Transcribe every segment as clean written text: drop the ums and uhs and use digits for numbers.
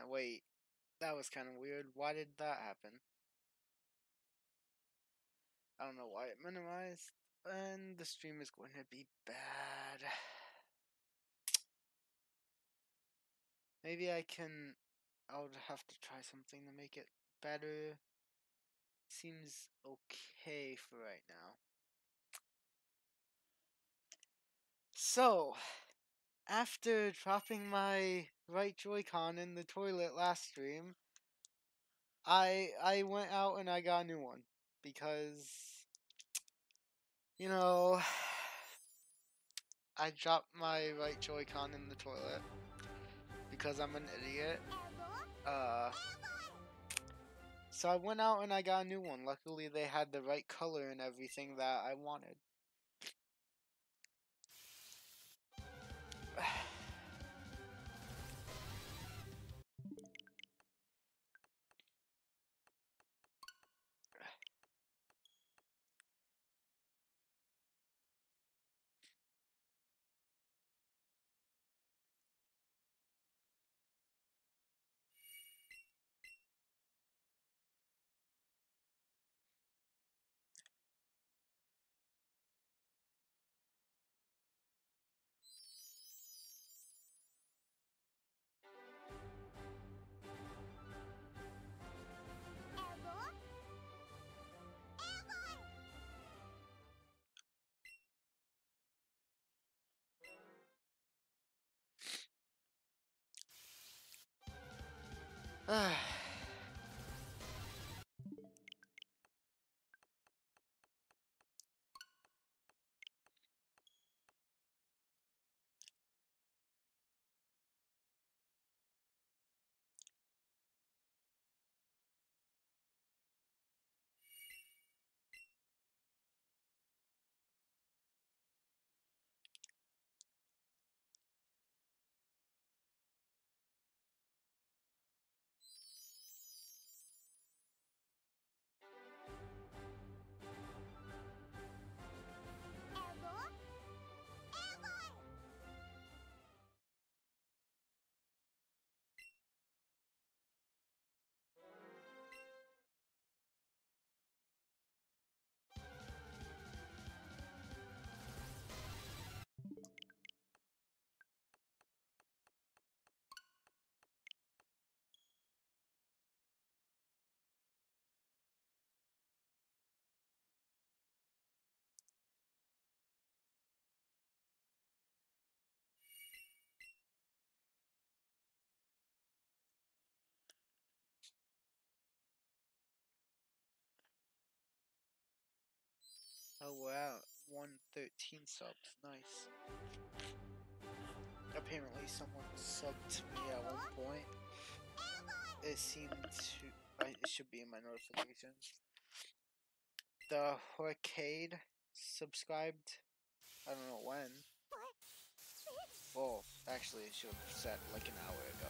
man, wait. That was kind of weird. Why did that happen? I don't know why it minimized. And the stream is going to be bad. Maybe I would have to try something to make it better. Seems okay for right now. So, after dropping my right Joy-Con in the toilet last stream, I went out and I got a new one because, you know, I dropped my right Joy-Con in the toilet because I'm an idiot. So I went out and I got a new one. Luckily, they had the right color and everything that I wanted. Oh wow, 113 subs, nice. Apparently someone subbed to me at one point. It seemed to, it should be in my notifications. The Horcade subscribed, I don't know when. Well, actually it should have said like an hour ago.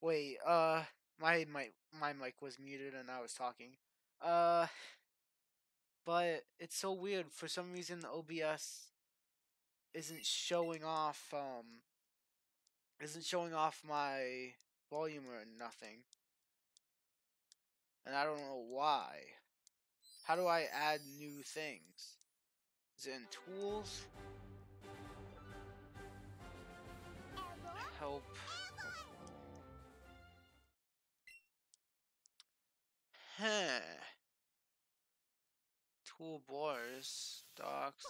Wait, my mic was muted and I was talking. Uh, but it's so weird. For some reason, OBS isn't showing off. Isn't showing off my volume or nothing, and I don't know why. How do I add new things? Is it in tools? Help. Huh. Toolbars, docs,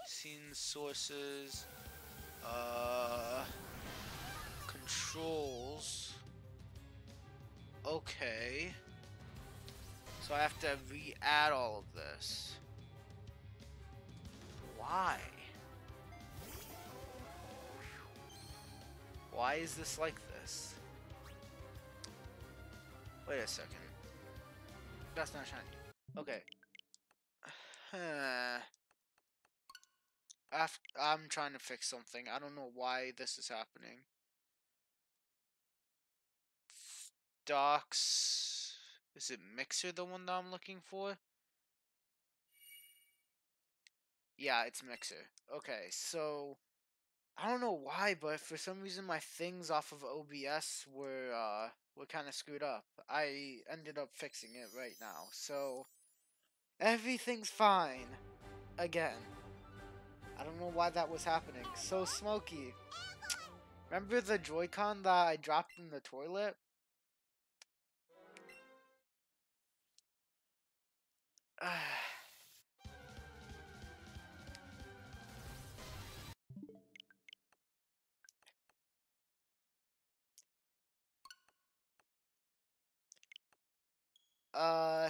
scene sources, controls. Okay. So I have to re-add all of this. Why? Why is this like this? Wait a second. That's not shiny. Okay. I'm trying to fix something. I don't know why this is happening. Docs. Is it Mixer the one that I'm looking for? Yeah, it's Mixer. Okay, so I don't know why, but for some reason my things off of OBS were kind of screwed up. I ended up fixing it right now, so everything's fine again. I don't know why that was happening. So Smokey, remember the Joy-Con that I dropped in the toilet?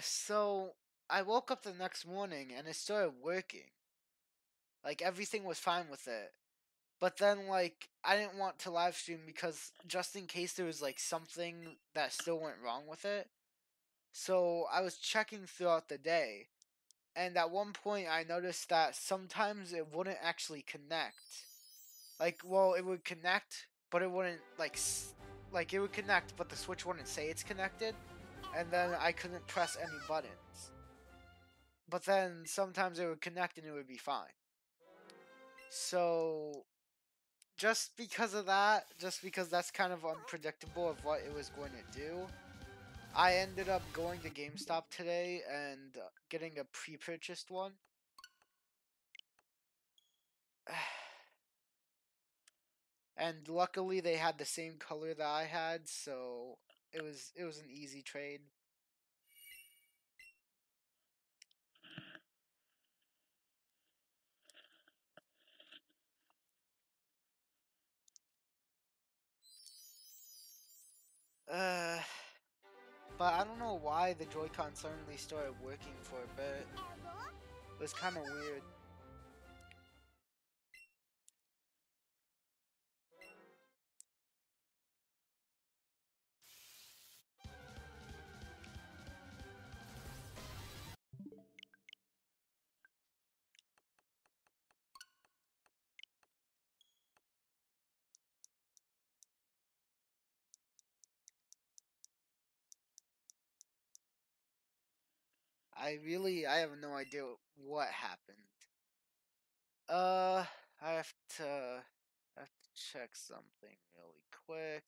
So I woke up the next morning and it started working. Like everything was fine with it. But then like I didn't want to live stream because just in case there was like something that still went wrong with it. So I was checking throughout the day, and at one point I noticed that sometimes it wouldn't actually connect. Like, well, it would connect, but it wouldn't like it would connect, but the switch wouldn't say it's connected, and then I couldn't press any buttons. But then sometimes it would connect and it would be fine. So just because of that, just because that's kind of unpredictable of what it was going to do, I ended up going to GameStop today and getting a pre-purchased one. And luckily they had the same color that I had, so it was an easy trade. Uh, but I don't know why the Joy-Con suddenly started working for a bit. It was kind of weird. I have no idea what happened. Uh, I have to, I have to check something really quick.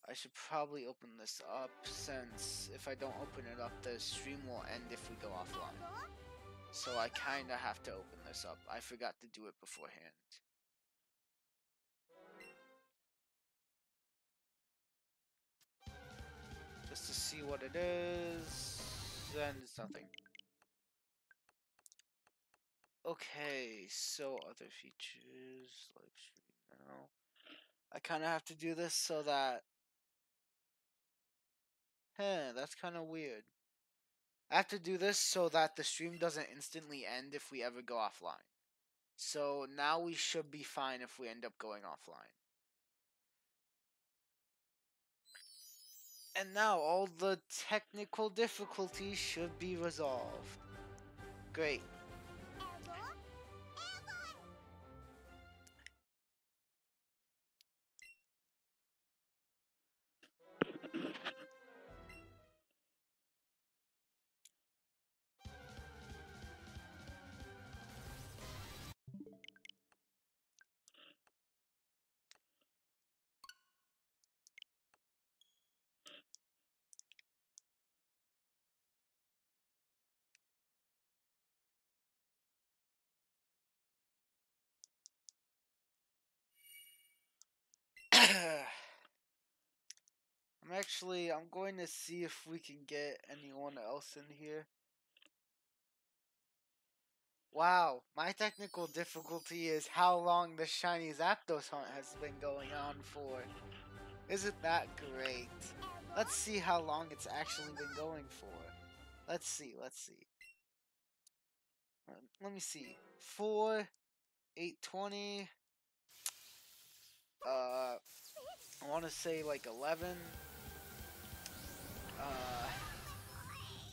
I should probably open this up, since if I don't open it up, the stream will end if we go offline. So I kinda have to open this up. I forgot to do it beforehand. Just to see what it is, and it's nothing. Okay, so other features, live stream now. I kinda have to do this so that, that's kinda weird. I have to do this so that the stream doesn't instantly end if we ever go offline. So now we should be fine if we end up going offline. And now all the technical difficulties should be resolved. Great. Actually, I'm going to see if we can get anyone else in here. Wow, my technical difficulty is how long the shiny Zapdos hunt has been going on for. Isn't that great? Let's see how long it's actually been going for. Let's see. Let me see. 4, 820. I want to say like 11.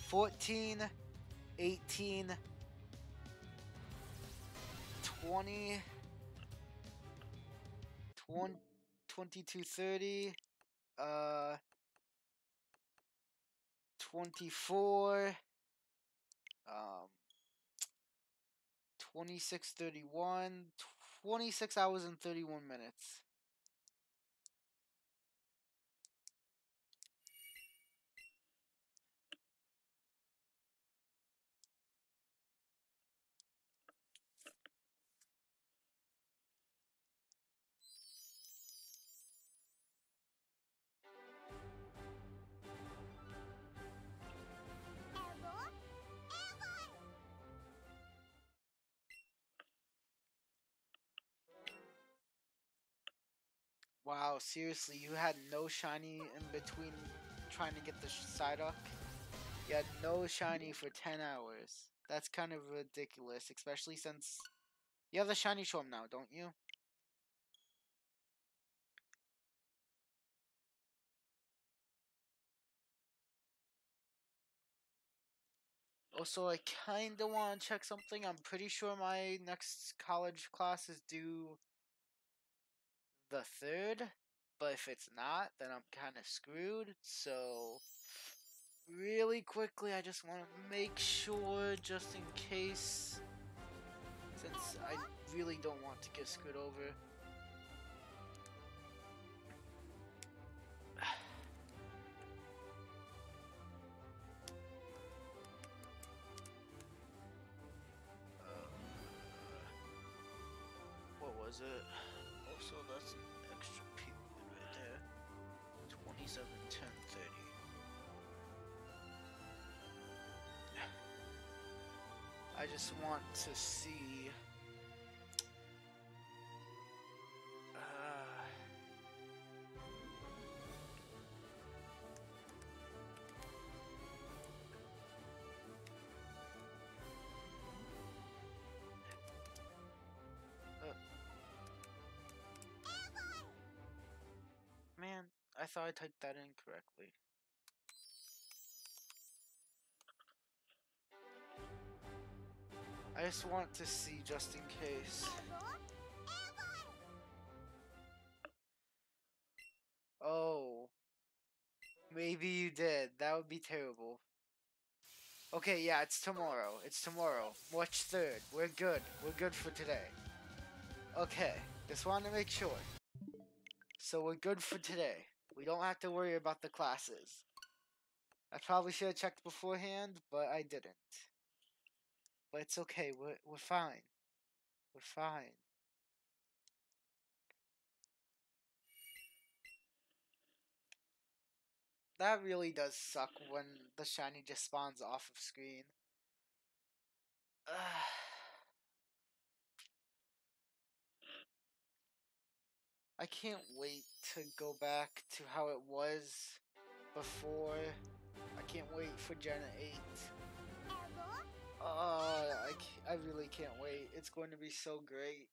14, 18, 20, 20, 22, 30, 24, 26, 31, 26 hours and 31 minutes. Wow, seriously, you had no shiny in between trying to get the Psyduck? You had no shiny for 10 hours. That's kind of ridiculous, especially since you have the shiny Shorm now, don't you? Also, I kinda want to check something. I'm pretty sure my next college class is due the 3rd, but if it's not, then I'm kind of screwed. So, really quickly, I just want to make sure, just in case, since I really don't want to get screwed over. What was it? Also, that's an extra period right there. 27, 10, 30. I just want to see. Man, I thought I typed that incorrectly. I just want to see just in case. Oh. Maybe you did. That would be terrible. Okay, yeah, it's tomorrow. It's tomorrow. March 3rd. We're good. We're good for today. Okay, just wanted to make sure. So we're good for today. We don't have to worry about the classes. I probably should have checked beforehand, but I didn't. But it's okay. We're fine. We're fine. That really does suck when the shiny just spawns off of screen. I can't wait to go back to how it was before. I can't wait for Gen 8. I really can't wait. It's going to be so great.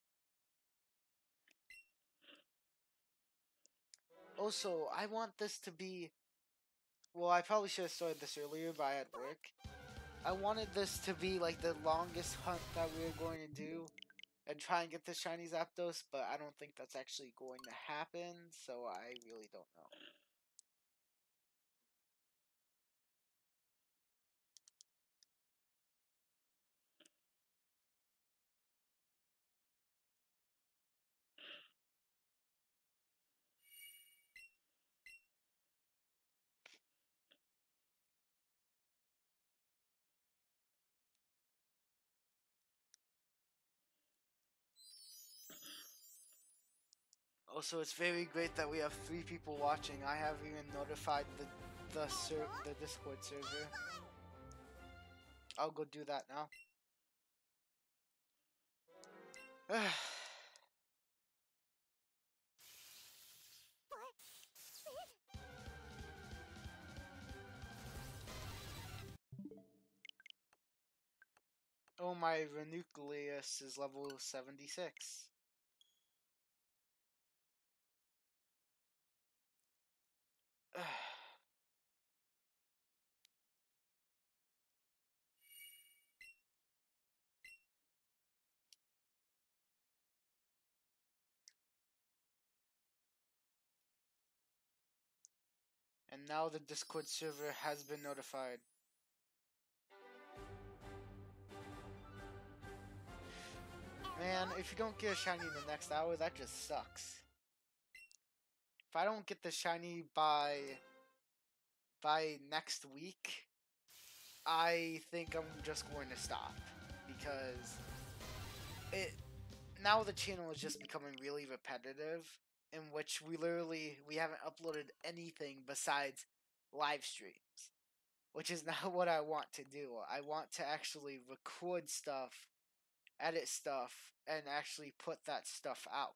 Also, I want this to be... Well, I probably should have started this earlier, but I had work. I wanted this to be like the longest hunt that we were going to do and try and get the shiny Zapdos, but I don't think that's actually going to happen, so I really don't know. Also, it's very great that we have 3 people watching. I have even notified the Discord server. I'll go do that now. Oh, my Renucleus is level 76. And now the Discord server has been notified. Man, if you don't get a shiny in the next hour, that just sucks. If I don't get the shiny by next week, I think I'm just going to stop, because it now the channel is just becoming really repetitive, in which we haven't uploaded anything besides live streams, which is not what I want to do. I want to actually record stuff, edit stuff, and actually put that stuff out.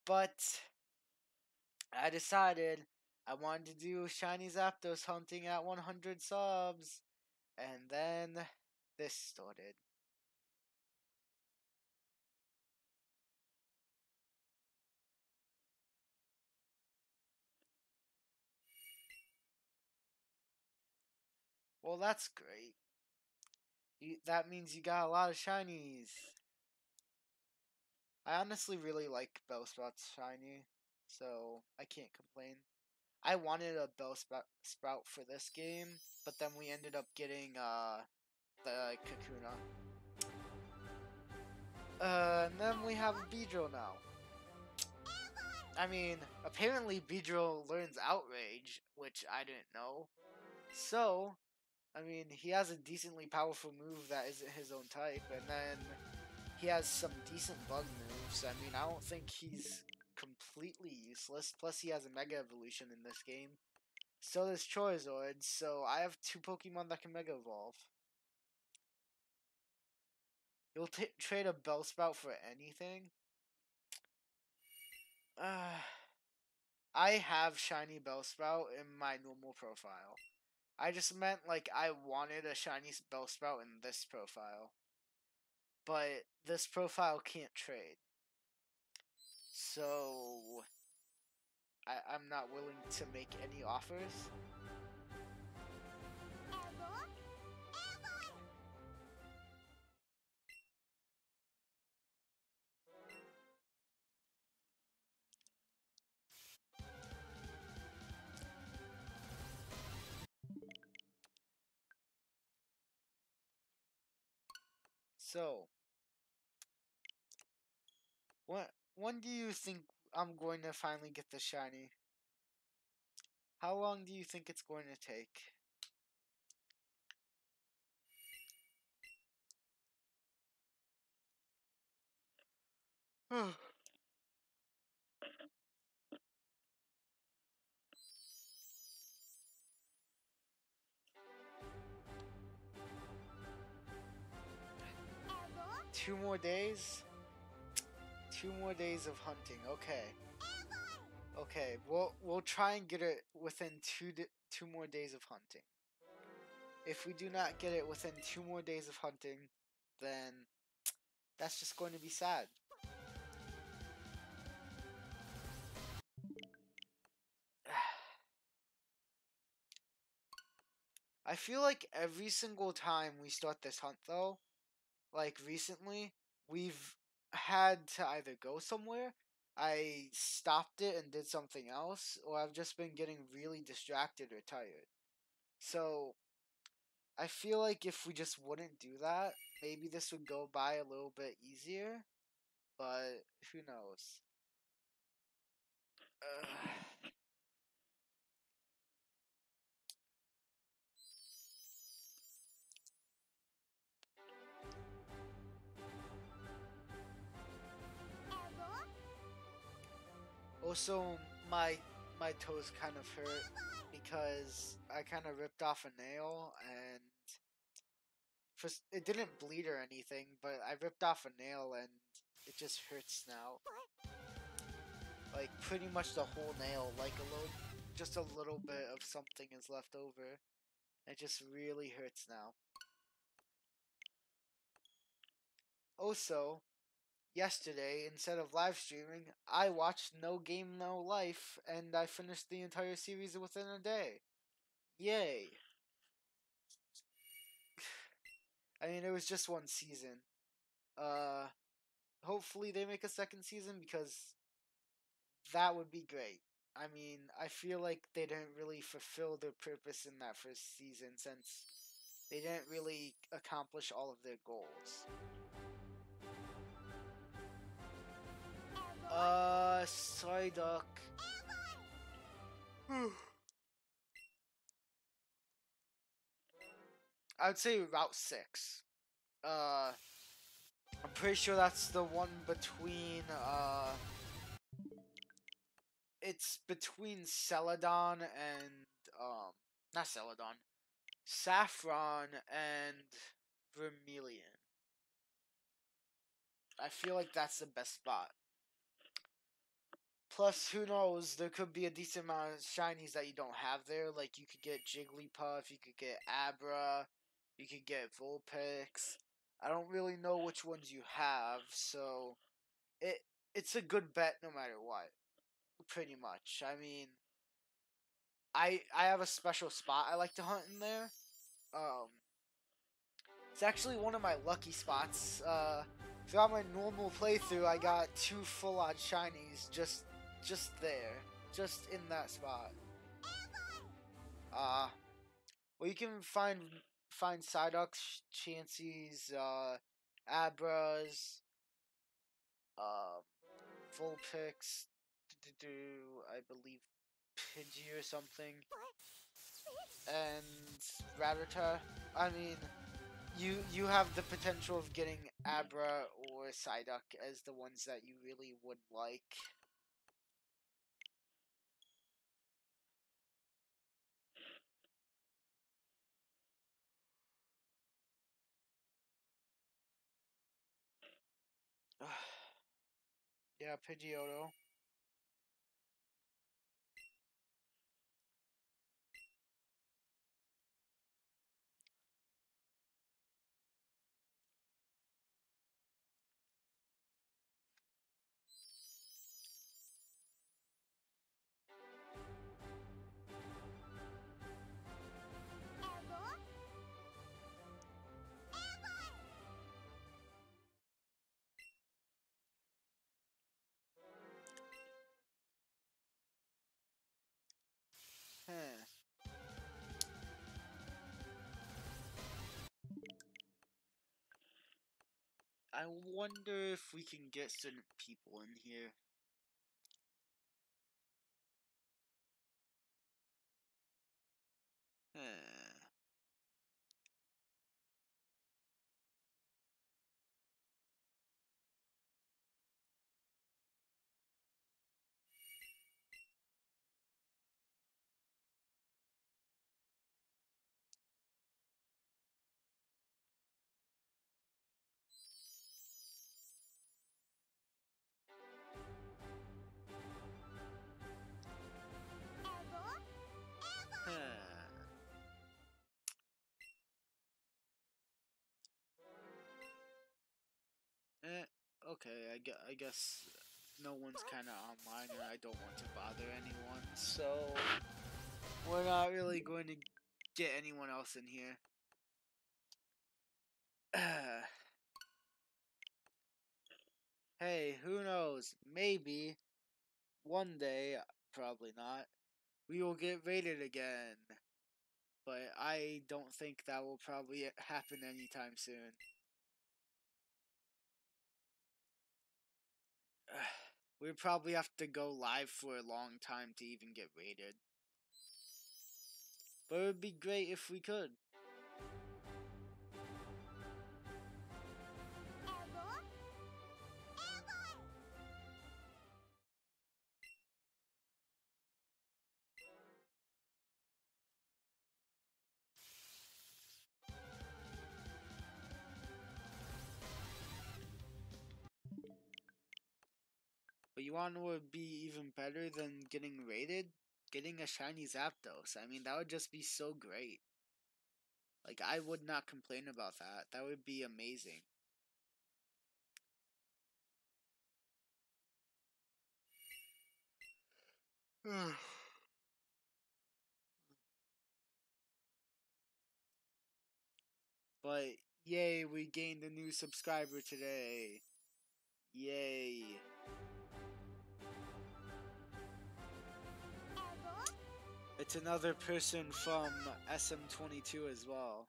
But I decided I wanted to do Shiny Zapdos hunting at 100 subs, and then this started. Well, that's great. That means you got a lot of shinies. I honestly really like Bellsprout's shiny, so I can't complain. I wanted a Bellsprout for this game, but then we ended up getting the Kakuna. And then we have Beedrill now. I mean, apparently Beedrill learns Outrage, which I didn't know. So, I mean, he has a decently powerful move that isn't his own type, and then he has some decent bug moves. I mean, I don't think he's completely useless. Plus, he has a Mega Evolution in this game. So does Charizard, so I have 2 Pokemon that can Mega Evolve. You'll trade a Bellsprout for anything? I have Shiny Bellsprout in my normal profile. I just meant, like, I wanted a Shiny Bellsprout in this profile. But this profile can't trade. So I'm not willing to make any offers. So, when do you think I'm going to finally get the shiny? How long do you think it's going to take? Two more days? 2 more days of hunting. Okay. Okay, we'll try and get it within 2 more days of hunting. If we do not get it within 2 more days of hunting, then that's just going to be sad. I feel like every single time we start this hunt, though, like recently, we've had to either go somewhere, I stopped it and did something else, or I've just been getting really distracted or tired. So, I feel like if we just wouldn't do that, maybe this would go by a little bit easier, but who knows. Uh, Also, my my toes kind of hurt because I kind of ripped off a nail and it didn't bleed or anything, but I ripped off a nail and it just hurts now. Like pretty much the whole nail, like just a little bit of something is left over. It just really hurts now. Also, yesterday, instead of live streaming, I watched No Game No Life and I finished the entire series within a day. Yay. I mean, it was just one season. Uh, Hopefully they make a second season because that would be great. I mean, I feel like they didn't really fulfill their purpose in that first season since they didn't really accomplish all of their goals. Psyduck. I would say Route 6. Uh, I'm pretty sure that's the one between, it's between Celadon and, not Celadon. Saffron and Vermilion. I feel like that's the best spot. Plus, who knows, there could be a decent amount of shinies that you don't have there. Like, you could get Jigglypuff, you could get Abra, you could get Vulpix. I don't really know which ones you have, so it's a good bet no matter what. Pretty much. I mean, I have a special spot I like to hunt in there. Um, it's actually one of my lucky spots. Throughout my normal playthrough, I got 2 full-on shinies just there, just in that spot. Well, you can find Psyducks, Chanseys, Abras, um, Vulpix, I believe Pidgey or something, and Rattata. I mean, you have the potential of getting Abra or Psyduck as the ones that you really would like. Yeah, Pidgeotto. Huh. I wonder if we can get certain people in here. Huh. Huh. Okay, I guess no one's kind of online and I don't want to bother anyone, so we're not really going to get anyone else in here. Hey, who knows? Maybe one day, probably not, we will get raided again. But I don't think that will probably happen anytime soon. We'd probably have to go live for a long time to even get rated. But it would be great if we could. But you want to know what would be even better than getting rated? Getting a shiny Zapdos. I mean, that would just be so great. Like, I would not complain about that. That would be amazing. But, yay, we gained a new subscriber today. Yay. It's another person from SM22 as well.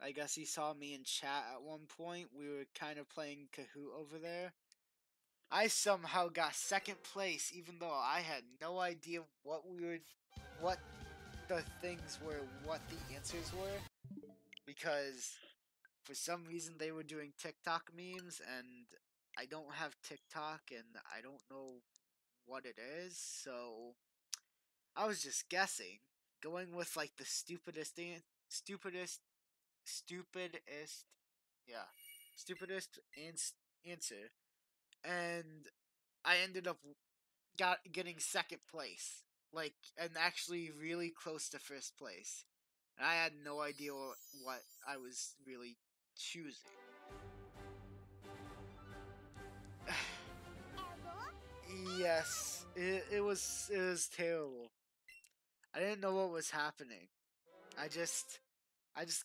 I guess he saw me in chat at one point. We were kind of playing Kahoot over there. I somehow got second place, even though I had no idea what the things were, what the answers were. Because for some reason they were doing TikTok memes, and I don't have TikTok, and I don't know what it is, so I was just guessing, going with like the stupidest, stupidest, yeah, stupidest answer, and I ended up getting second place, like, and actually really close to first place. And I had no idea what I was really choosing. Yes, it was terrible. I didn't know what was happening. I just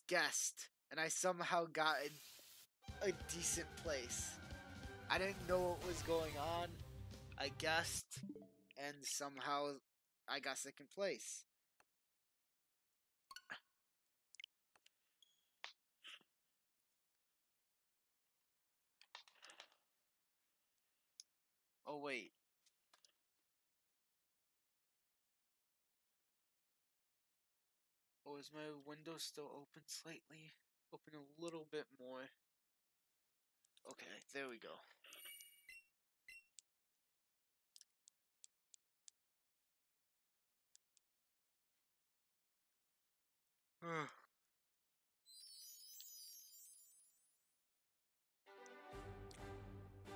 guessed, and I somehow got a decent place. I didn't know what was going on. I guessed, and somehow I got second place. Oh wait. Oh, is my window still open slightly? Open a little bit more. Okay, there we go.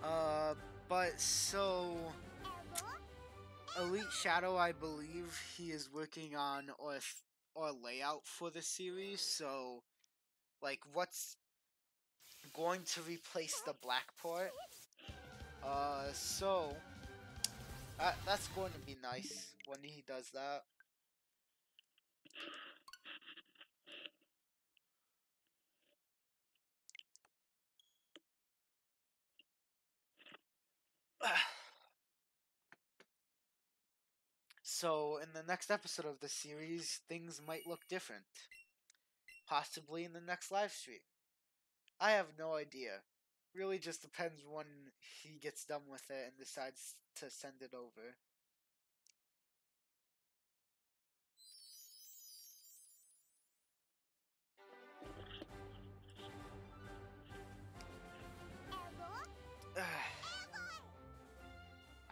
uh, but so Elite Shadow, I believe he is working on or layout for the series. So, like, what's going to replace the black port? So that's going to be nice when he does that. So, in the next episode of the series, things might look different. Possibly in the next live stream. I have no idea. Really just depends when he gets done with it and decides to send it over.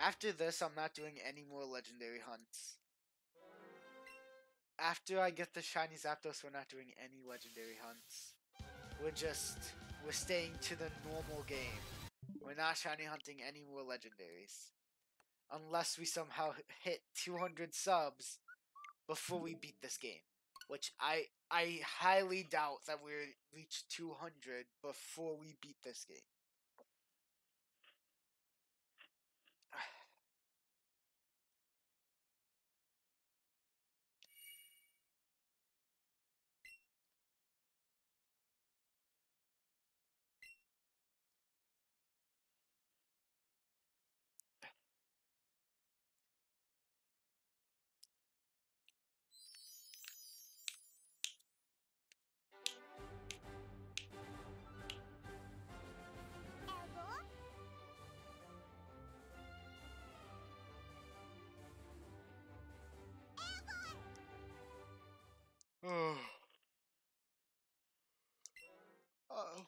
After this, I'm not doing any more legendary hunts. After I get the shiny Zapdos, we're not doing any legendary hunts. We're staying to the normal game. We're not shiny hunting any more legendaries. Unless we somehow hit 200 subs before we beat this game. Which I highly doubt that we'll reach 200 before we beat this game.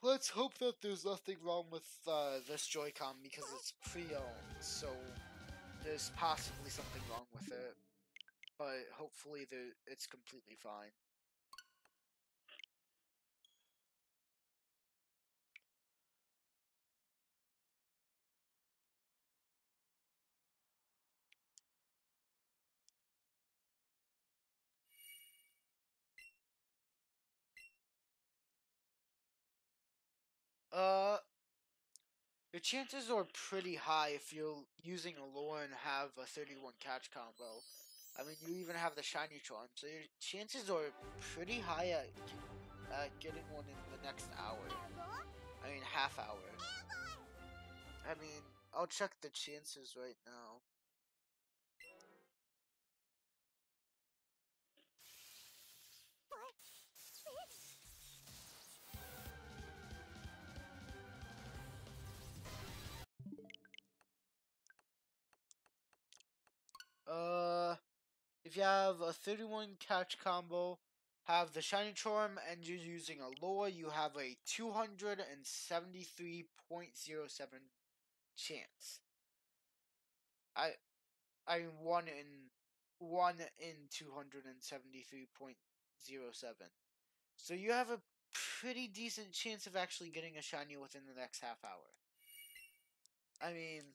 Let's hope that there's nothing wrong with this Joy-Con because it's pre-owned, so there's possibly something wrong with it. But hopefully it's completely fine. Uh, your chances are pretty high if you're using a lure and have a 31 catch combo. I mean, you even have the shiny charm, so your chances are pretty high at getting one in the next hour. I mean, half hour. I mean, I'll check the chances right now. If you have a 31 catch combo, have the shiny charm, and you're using a lure, you have a 273.07 chance. I I mean, one in 273.07. So you have a pretty decent chance of actually getting a shiny within the next half hour. I mean,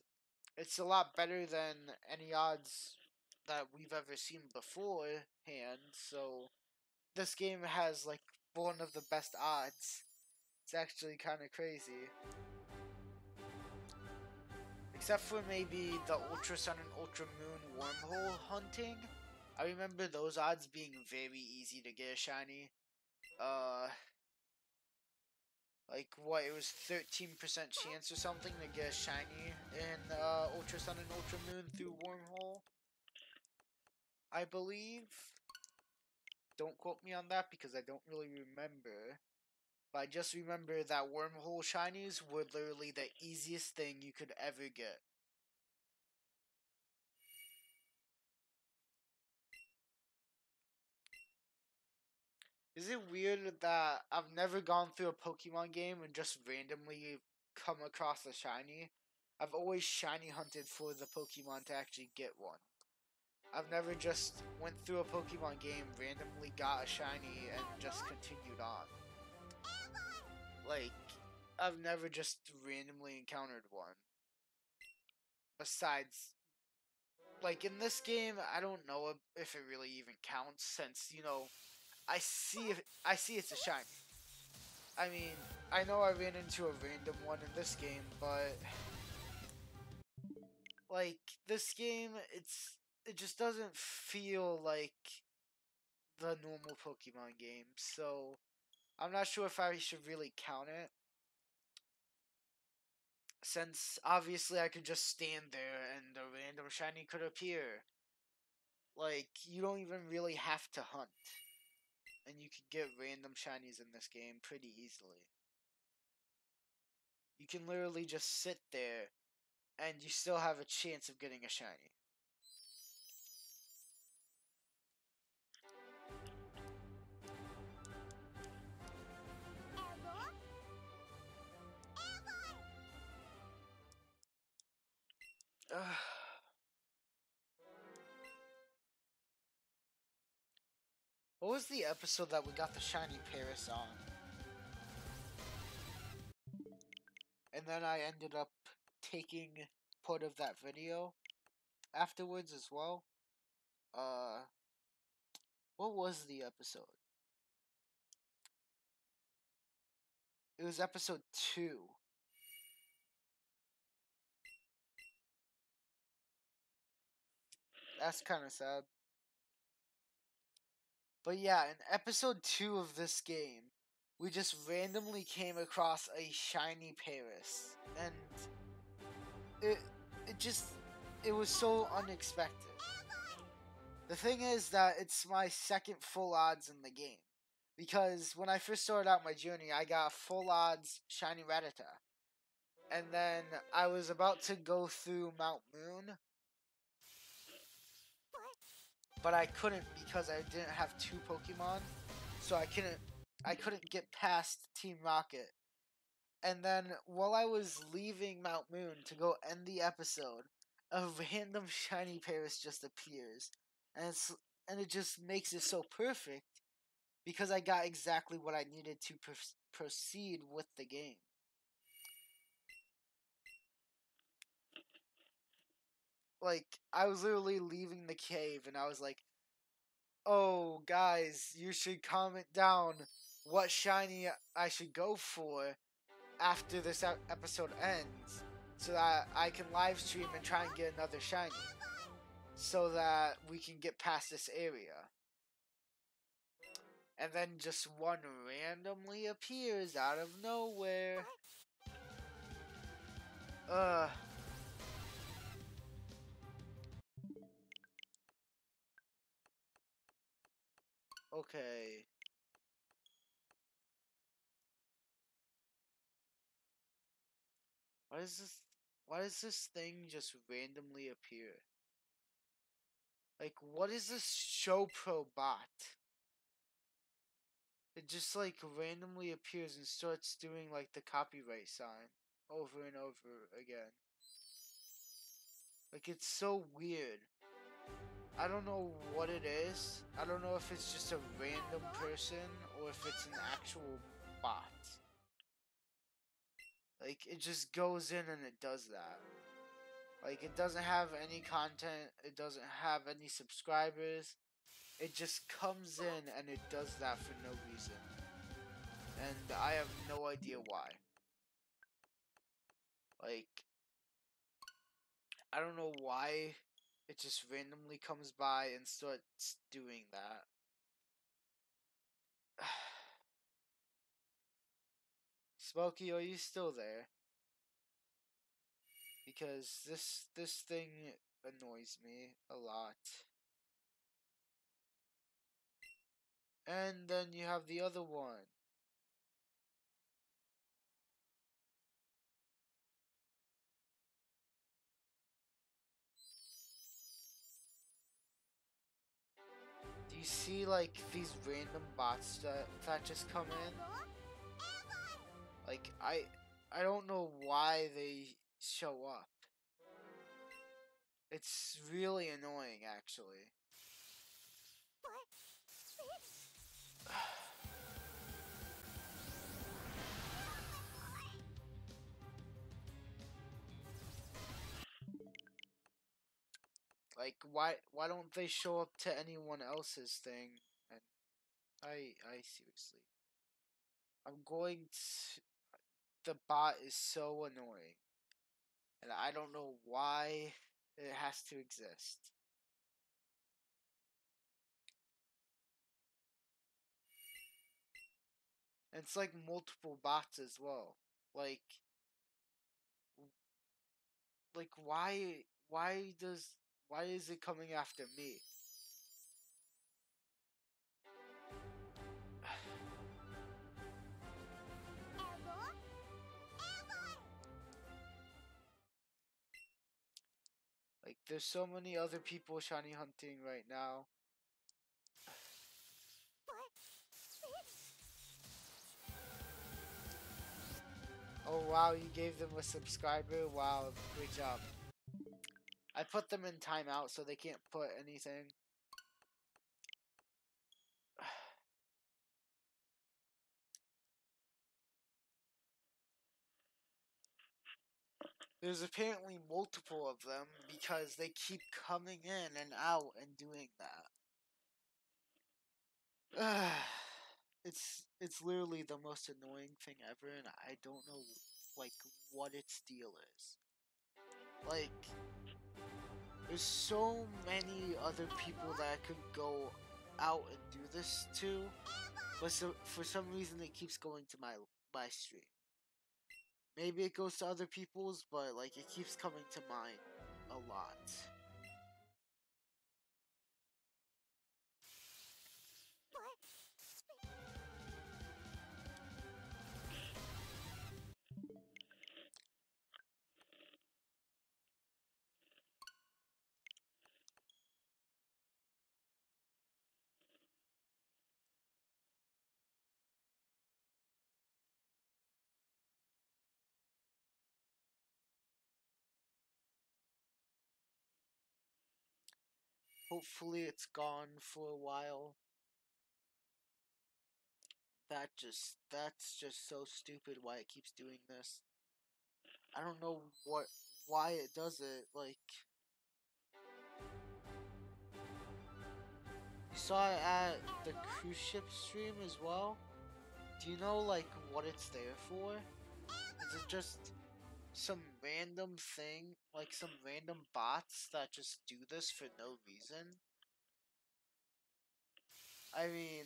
it's a lot better than any odds that we've ever seen beforehand. So this game has like one of the best odds. It's actually kind of crazy. Except for maybe the Ultra Sun and Ultra Moon wormhole hunting. I remember those odds being very easy to get a shiny. Uh, like what, it was 13% chance or something to get a shiny in Ultra Sun and Ultra Moon through wormhole, I believe. Don't quote me on that because I don't really remember. But I just remember that wormhole shinies were literally the easiest thing you could ever get. Is it weird that I've never gone through a Pokemon game and just randomly come across a shiny? I've always shiny hunted for the Pokemon to actually get one. I've never just went through a Pokemon game, randomly got a shiny, and just continued on. Like, I've never just randomly encountered one. Besides, like in this game, I don't know if it really even counts since, I see it's a shiny. I mean, I know I ran into a random one in this game, but like this game, it just doesn't feel like the normal Pokemon game. So I'm not sure if I should really count it, since obviously I could just stand there and a random shiny could appear. Like you don't even really have to hunt, and you can get random shinies in this game pretty easily. You can literally just sit there and you still have a chance of getting a shiny. What was the episode that we got the shiny Paris on? And then I ended up taking part of that video afterwards as well. Uh, what was the episode? It was episode 2. That's kind of sad. But yeah, in episode 2 of this game, we just randomly came across a shiny Paris. And it, it just, it was so unexpected. The thing is that it's my second full odds in the game. Because when I first started out my journey, I got full odds shiny Rattata. And then I was about to go through Mount Moon, but I couldn't because I didn't have 2 Pokemon. So I couldn't get past Team Rocket. And then while I was leaving Mount Moon to go end the episode, a random shiny Paris just appears. And it just makes it so perfect because I got exactly what I needed to proceed with the game. Like, I was literally leaving the cave and I was like, oh, guys, you should comment down what shiny I should go for. after this episode ends, so that I can live stream and try and get another shiny, so that we can get past this area. And then just one randomly appears out of nowhere. Okay. Why is this? Why does this thing just randomly appear? Like, what is this show pro bot? It just like randomly appears and starts doing like the copyright sign over and over again. Like, it's so weird. I don't know what it is. I don't know if it's just a random person or if it's an actual bot. Like, it just goes in and it does that. Like, it doesn't have any content. It doesn't have any subscribers. It just comes in and it does that for no reason. And I have no idea why. Like, I don't know why it just randomly comes by and starts doing that. Smokey, are you still there? Because this thing annoys me a lot. And then you have the other one. Do you see like these random bots that just come in? Like I don't know why they show up. It's really annoying actually. Like why don't they show up to anyone else's thing? And I seriously. I'm going to the bot is so annoying. And I don't know why it has to exist. And it's like multiple bots as well. Like why is it coming after me? Like there's so many other people shiny hunting right now. Oh wow, you gave them a subscriber. Wow, great job. I put them in timeout so they can't put anything. There's apparently multiple of them because they keep coming in and out and doing that. It's literally the most annoying thing ever, and I don't know like what its deal is. Like, there's so many other people that I could go out and do this to, but for some reason it keeps going to my stream. Maybe it goes to other people's, but like it keeps coming to mine a lot. Hopefully it's gone for a while. That's just so stupid why it keeps doing this. I don't know why it does it. Like, you saw it at the cruise ship stream as well. Do you know like what it's there for? it just some random thing, like some random bots that just do this for no reason? I mean,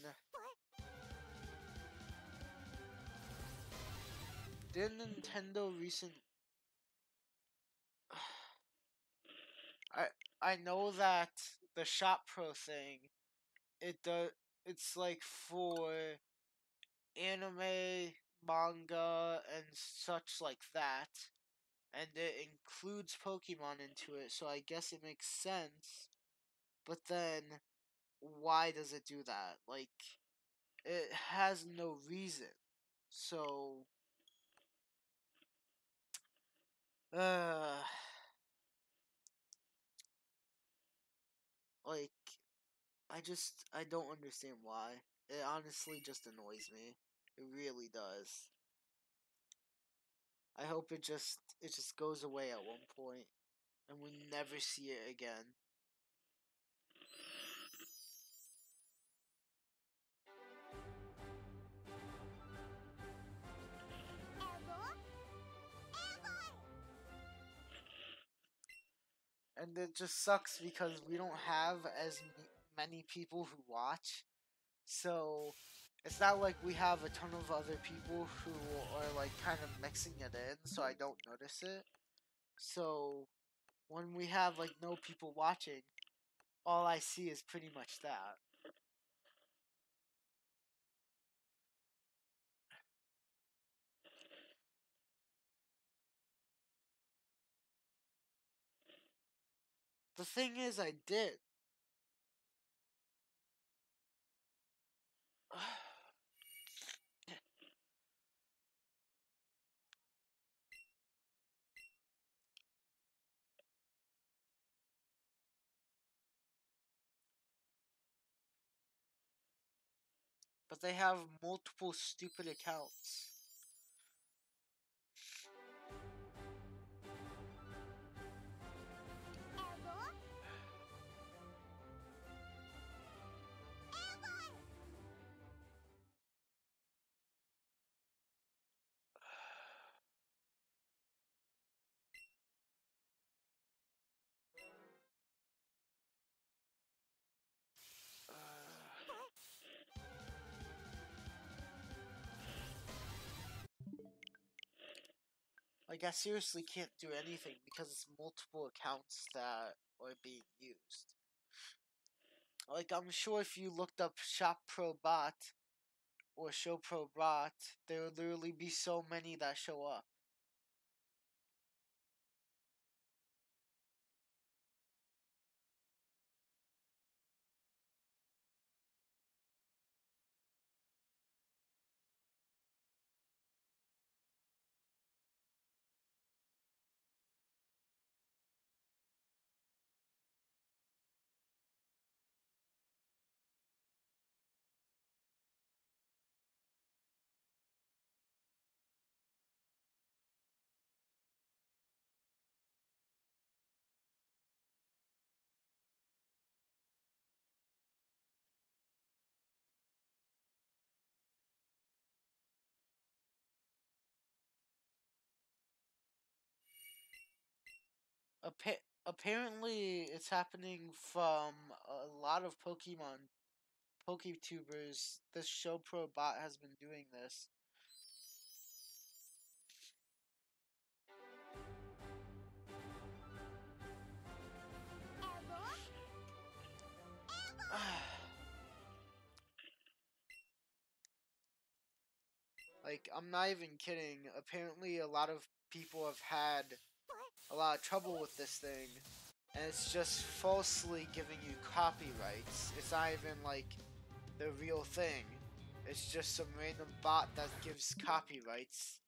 did Nintendo recent? I I know that the Shop Pro thing, it does. It's like for anime, manga, and such like that, and it includes Pokemon into it. So I guess it makes sense. But then, why does it do that? Like, it has no reason. So, uh, like, I don't understand why. It honestly just annoys me. It really does. I hope it just goes away at one point and we never see it again. And it just sucks because we don't have as many people who watch. So it's not like we have a ton of other people who are like kind of mixing it in, so I don't notice it. So when we have like no people watching, all I see is pretty much that. The thing is, I did. But they have multiple stupid accounts. Like, I seriously can't do anything because it's multiple accounts that are being used. Like, I'm sure if you looked up Shop Pro Bot or Show Pro Bot, there would literally be so many that show up. Apparently, it's happening from a lot of PokeTubers. This Show Pro Bot has been doing this. Like, I'm not even kidding. Apparently, a lot of people have had a lot of trouble with this thing, and it's just falsely giving you copyrights. It's not even like the real thing. It's just some random bot that gives copyrights.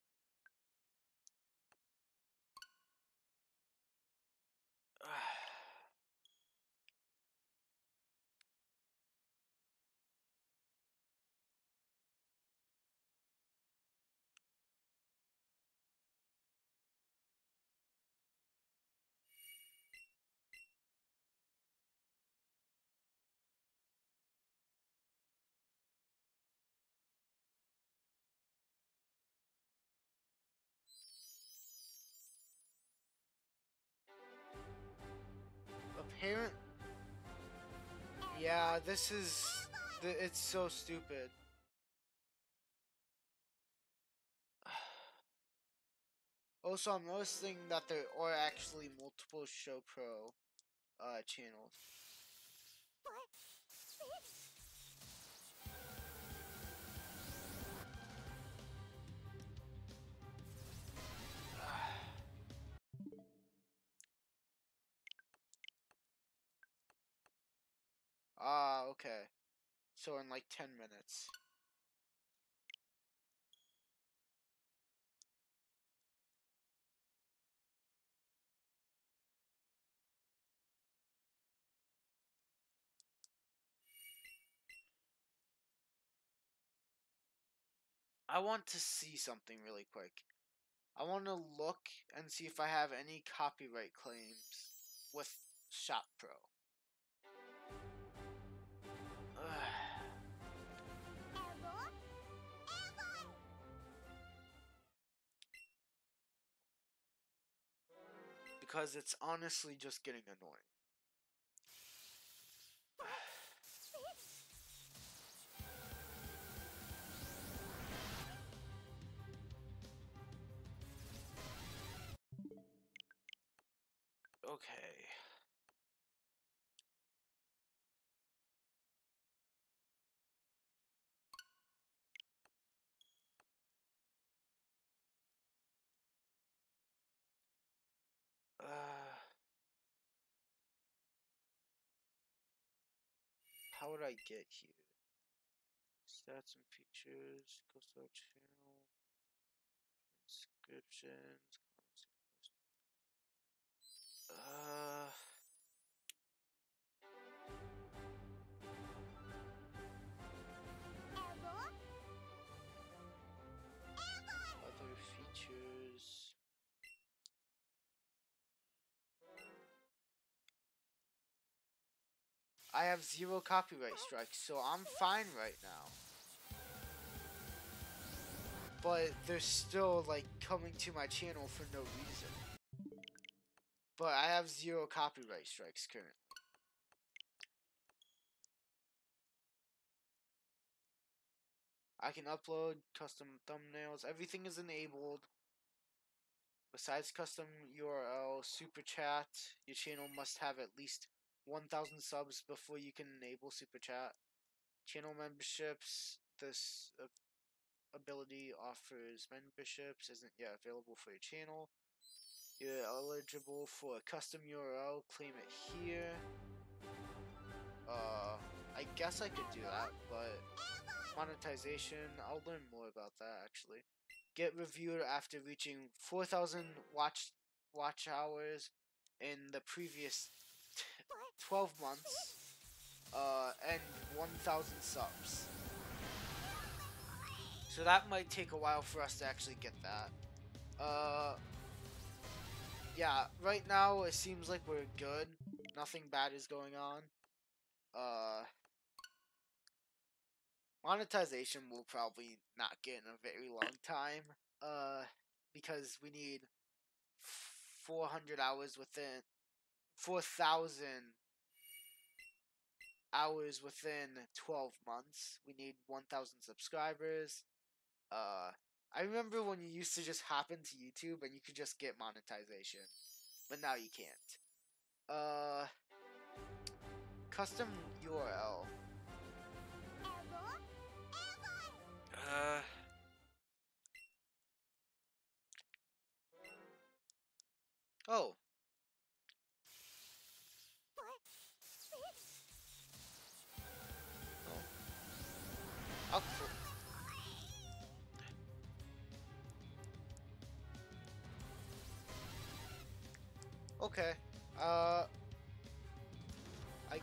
Parent. Yeah, this is. It's so stupid. Also, I'm noticing that there are actually multiple Show Pro channels. Ah, okay. So in like 10 minutes. I want to see something really quick. I want to look and see if I have any copyright claims with Shop Pro. Because it's honestly just getting annoying. Okay. How would I get here? Stats and features, go to our channel, inscriptions, uh, other features. I have 0 copyright strikes, so I'm fine right now. But they're still like coming to my channel for no reason. But I have 0 copyright strikes currently. I can upload custom thumbnails. Everything is enabled. Besides custom URL, super chat, your channel must have at least 1,000 subs before you can enable super chat. Channel memberships, this ability offers memberships, isn't yet available for your channel. You're eligible for a custom URL, claim it here. I guess I could do that, but monetization, I'll learn more about that actually. Get reviewed after reaching 4,000 watch hours in the previous 12 months, and 1,000 subs. So that might take a while for us to actually get that. Yeah, right now it seems like we're good. Nothing bad is going on. Monetization will probably not get in a very long time. Uh, because we need 400 hours within 4,000 hours within 12 months. We need 1,000 subscribers. Uh, I remember when you used to just hop into YouTube and you could just get monetization, but now you can't. Custom URL. Uh, oh. Oh. Okay. I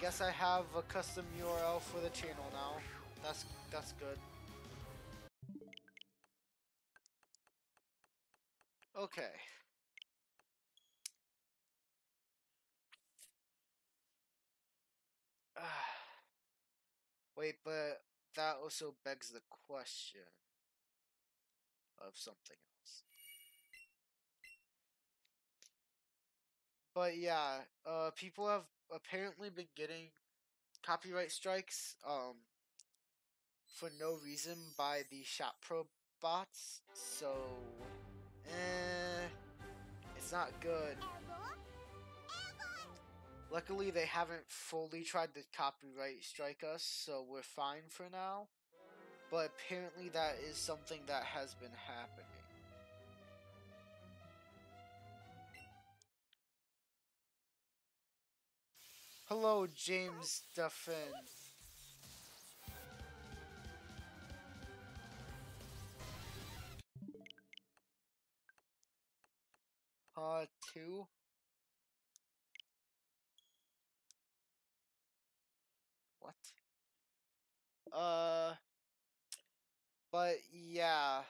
guess I have a custom URL for the channel now. That's good. Okay. Wait, but that also begs the question of something else. But yeah, people have apparently been getting copyright strikes for no reason by the Shop Pro bots. So, eh, it's not good. Luckily, they haven't fully tried to copyright strike us, so we're fine for now. But apparently, that is something that has been happening. Hello, James Duffin. Two. What? Uh, but yeah.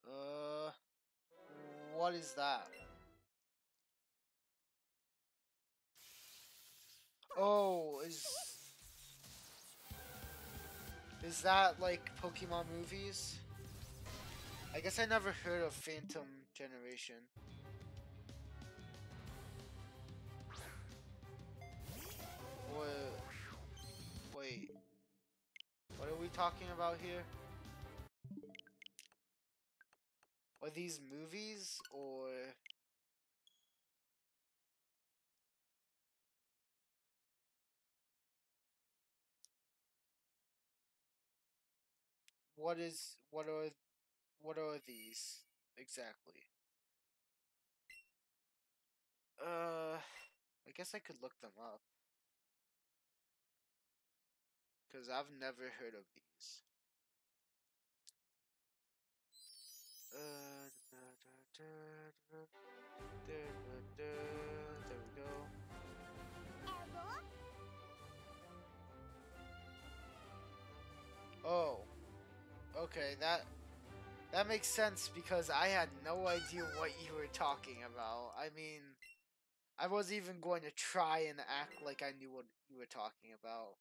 Uh, what is that? Oh, is that like Pokemon movies? I guess I never heard of Phantom Generation. What? Wait, what are we talking about here? Are these movies or what are these exactly? I guess I could look them up because I've never heard of these. There we go. Oh, okay, that makes sense because I had no idea what you were talking about. I mean, I wasn't even going to try and act like I knew what you were talking about.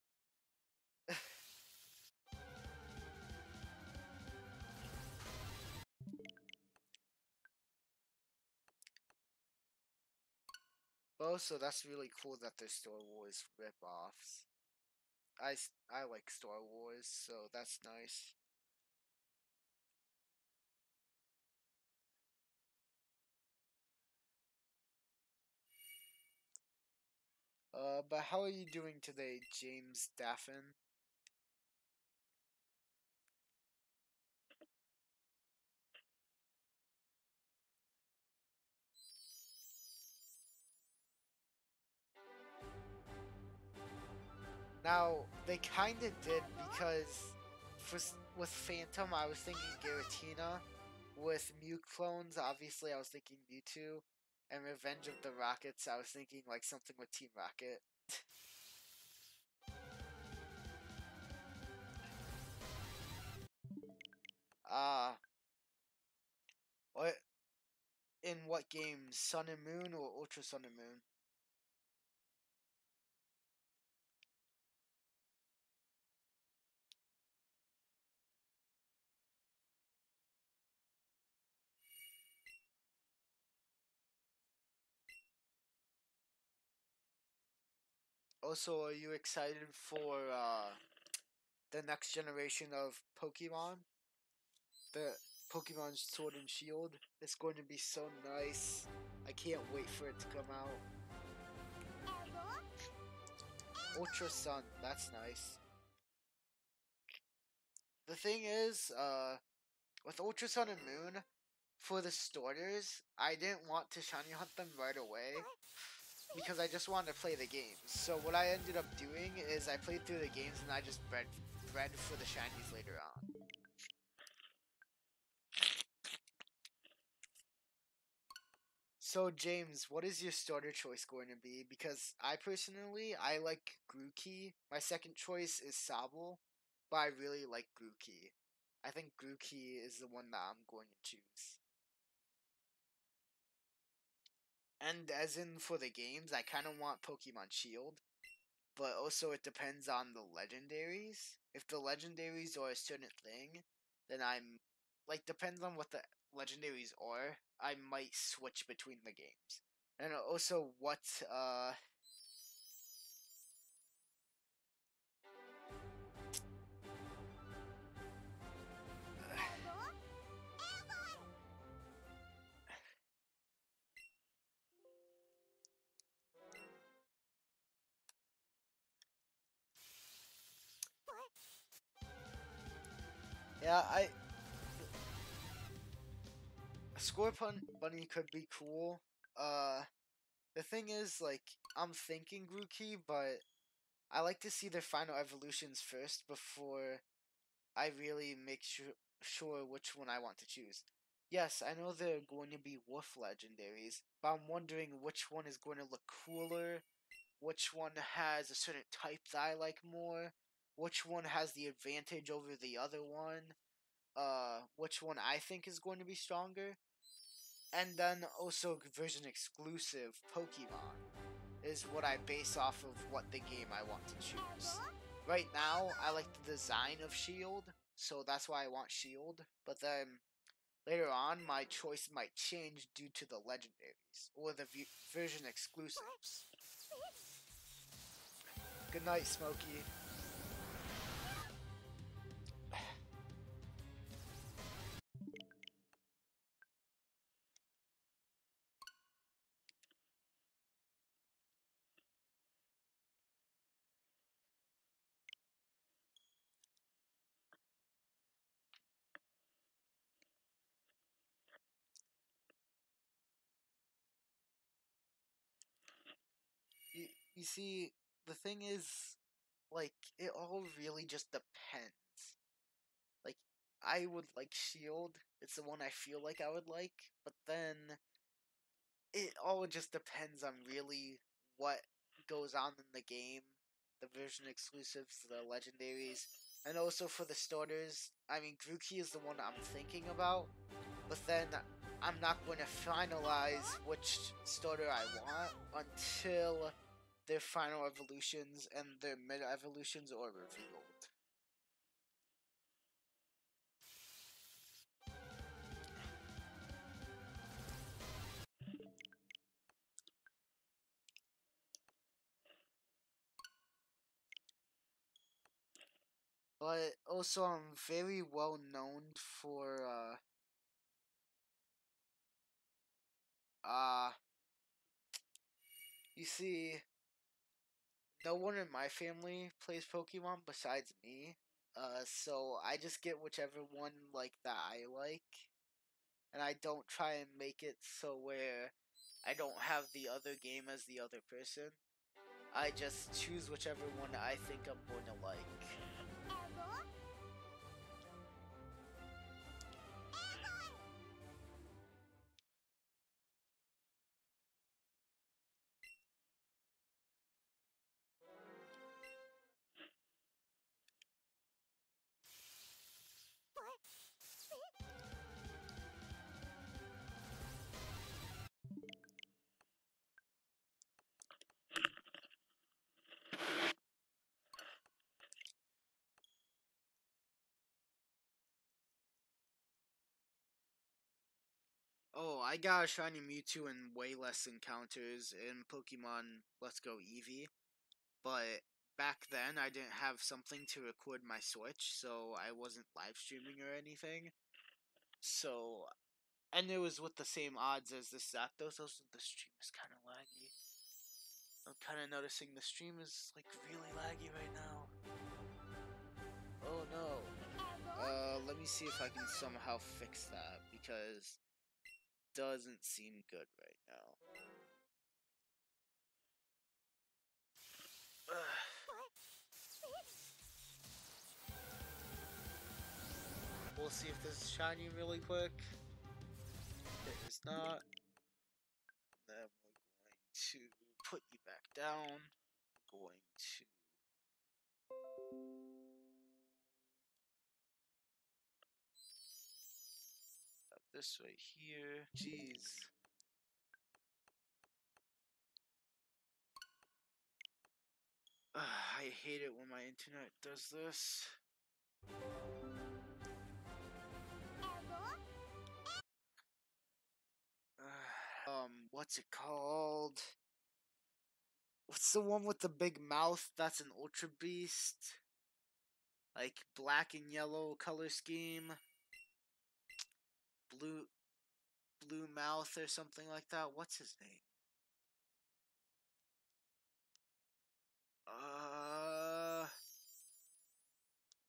Oh, so that's really cool that they're Star Wars rip-offs. I like Star Wars, so that's nice. But how are you doing today, James Daffin? Now, they kinda did because with Phantom, I was thinking Giratina. With Mew clones, obviously, I was thinking Mewtwo. And Revenge of the Rockets, I was thinking like something with Team Rocket. Ah, what in what games? Sun and Moon or Ultra Sun and Moon? Also, are you excited for the next generation of Pokemon? The Pokemon Sword and Shield. It's going to be so nice. I can't wait for it to come out. Ultra Sun, that's nice. The thing is, with Ultra Sun and Moon, for the starters, I didn't want to shiny hunt them right away because I just wanted to play the games. So what I ended up doing is I played through the games and I just bred for the shinies later on. So James, what is your starter choice going to be? Because I like Grookey. My second choice is Sobble, but I really like Grookey. I think Grookey is the one that I'm going to choose. And as in for the games, I kind of want Pokemon Shield, but also it depends on the legendaries. If the legendaries are a certain thing, then I'm like depends on what the legendaries are. I might switch between the games. And also what yeah, I Bunny could be cool. The thing is, like, I'm thinking Grookey, but I like to see their final evolutions first before I really make sure which one I want to choose. Yes, I know they're going to be wolf legendaries, but I'm wondering which one is going to look cooler, which one has a certain type that I like more, which one has the advantage over the other one, which one I think is going to be stronger, and then also version exclusive Pokemon is what I base off of what the game I want to choose. Right now, I like the design of Shield, so that's why I want Shield, but then later on, my choice might change due to the legendaries or the version exclusives. Good night, Smokey. You, you see, the thing is, like, it all really just depends. Like, I would like Shield. It's the one I feel like I would like, but then it all just depends on really what goes on in the game, the version exclusives, the legendaries, and also for the starters. I mean, Grookey is the one I'm thinking about, but then I'm not going to finalize which starter I want until their final evolutions and their meta evolutions are revealed. But also, I'm very well known for uh you see, no one in my family plays Pokemon besides me. So I just get whichever one like that I like, and I don't try and make it so where I don't have the other game as the other person. I just choose whichever one I think I'm going to like. Oh, I got a shiny Mewtwo and way less encounters in Pokemon Let's Go Eevee, but back then I didn't have something to record my Switch, so I wasn't live streaming or anything. So, and it was with the same odds as the Zapdos. Also, the stream is kind of laggy. I'm kind of noticing the stream is like really laggy right now. Oh no. Let me see if I can somehow fix that because it doesn't seem good right now. We'll see if this is shiny really quick. It is not. down. Going to this right here. Jeez. I hate it when my internet does this. What's it called? What's the one with the big mouth? That's an Ultra Beast. Like black and yellow color scheme. Blue mouth or something like that. What's his name?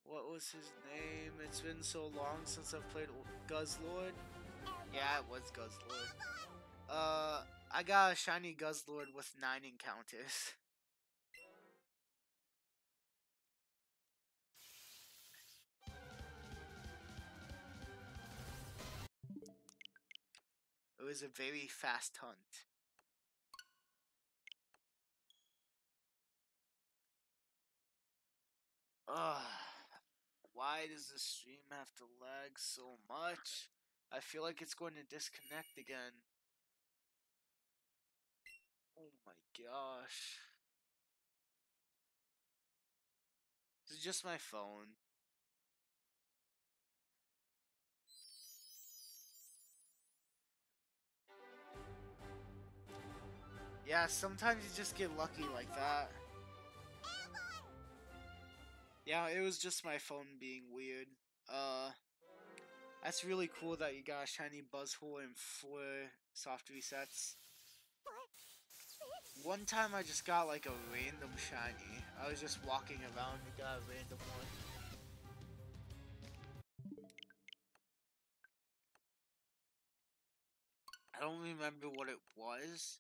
What was his name? It's been so long since I've played Guzzlord. Yeah, it was Guzzlord. I got a shiny Guzzlord with 9 encounters. It was a very fast hunt. Ugh. Why does the stream have to lag so much? I feel like it's going to disconnect again. Oh my gosh. This is just my phone. Yeah, sometimes you just get lucky like that. Yeah, it was just my phone being weird. That's really cool that you got a shiny Buzzhole and 4 soft resets. One time I just got like a random shiny. I was just walking around and got a random one. I don't remember what it was,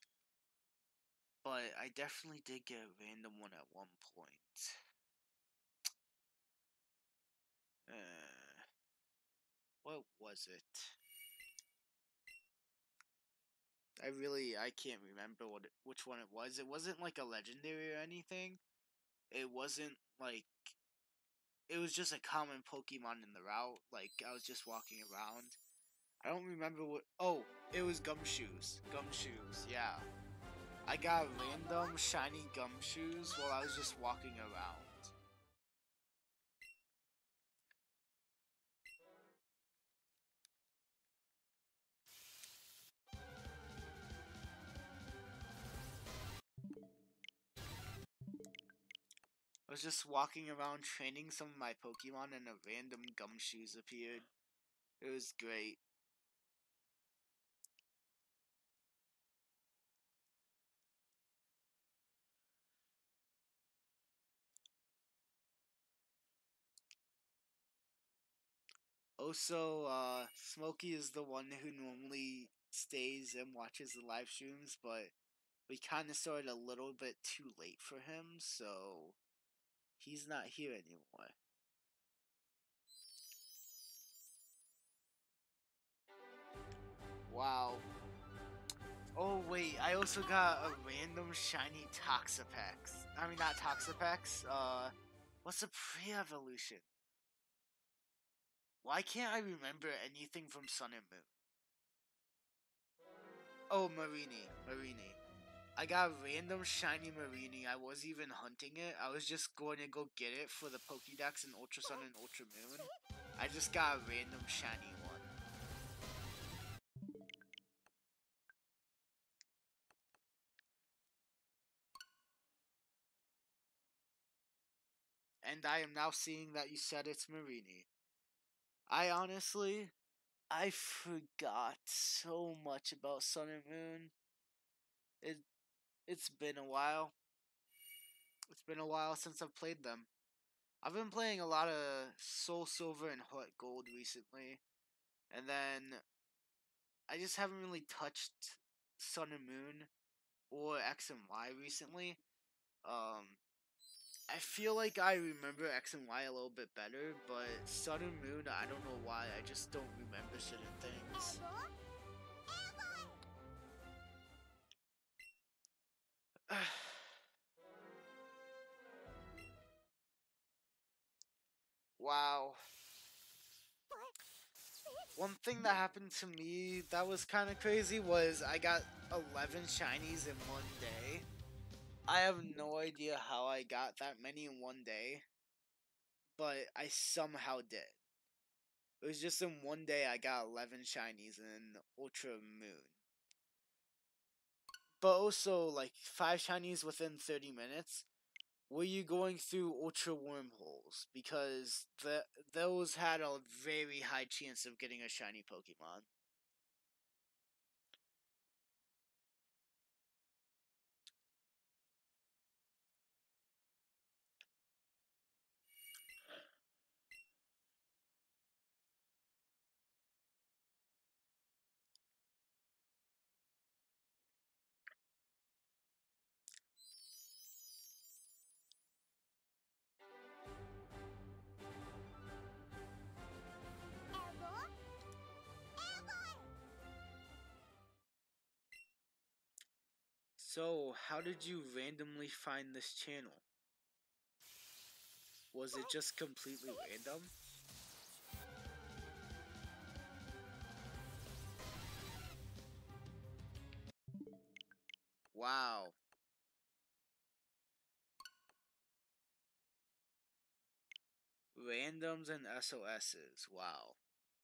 but I definitely did get a random one at one point. What was it? I can't remember which one it was. It wasn't like a legendary or anything. It wasn't like, it was just a common Pokemon in the route. Like, I was just walking around. I don't remember what, oh, it was Gumshoes. Gumshoes, yeah. I got random shiny Gumshoes while I was just walking around. I was just walking around training some of my Pokemon and a random Gumshoes appeared. It was great. Also, Smokey is the one who normally stays and watches the live streams, but we kind of started a little bit too late for him, so he's not here anymore. Wow. Oh wait, I also got a random shiny Toxapex. I mean, not Toxapex, what's a pre-evolution? Why can't I remember anything from Sun and Moon? Oh, Marini. I got a random shiny Marini. I wasn't even hunting it. I was just going to go get it for the Pokédex in Ultra Sun and Ultra Moon. I just got a random shiny one. And I am now seeing that you said it's Marini. I forgot so much about Sun and Moon. It, it's been a while. It's been a while since I've played them. I've been playing a lot of Soul Silver and Heart Gold recently. And then I just haven't really touched Sun and Moon or X and Y recently. I feel like I remember X and Y a little bit better, but Sun and Moon, I don't know why. I just don't remember certain things. Wow. One thing that happened to me that was kind of crazy was I got 11 shinies in one day. I have no idea how I got that many in one day, but I somehow did. It was just in one day I got 11 shinies in Ultra Moon. But also, like, 5 shinies within 30 minutes. Were you going through Ultra Wormholes? Because those had a very high chance of getting a shiny Pokemon. So, how did you randomly find this channel? Was it just completely random? Wow. Randoms and SOSs. Wow.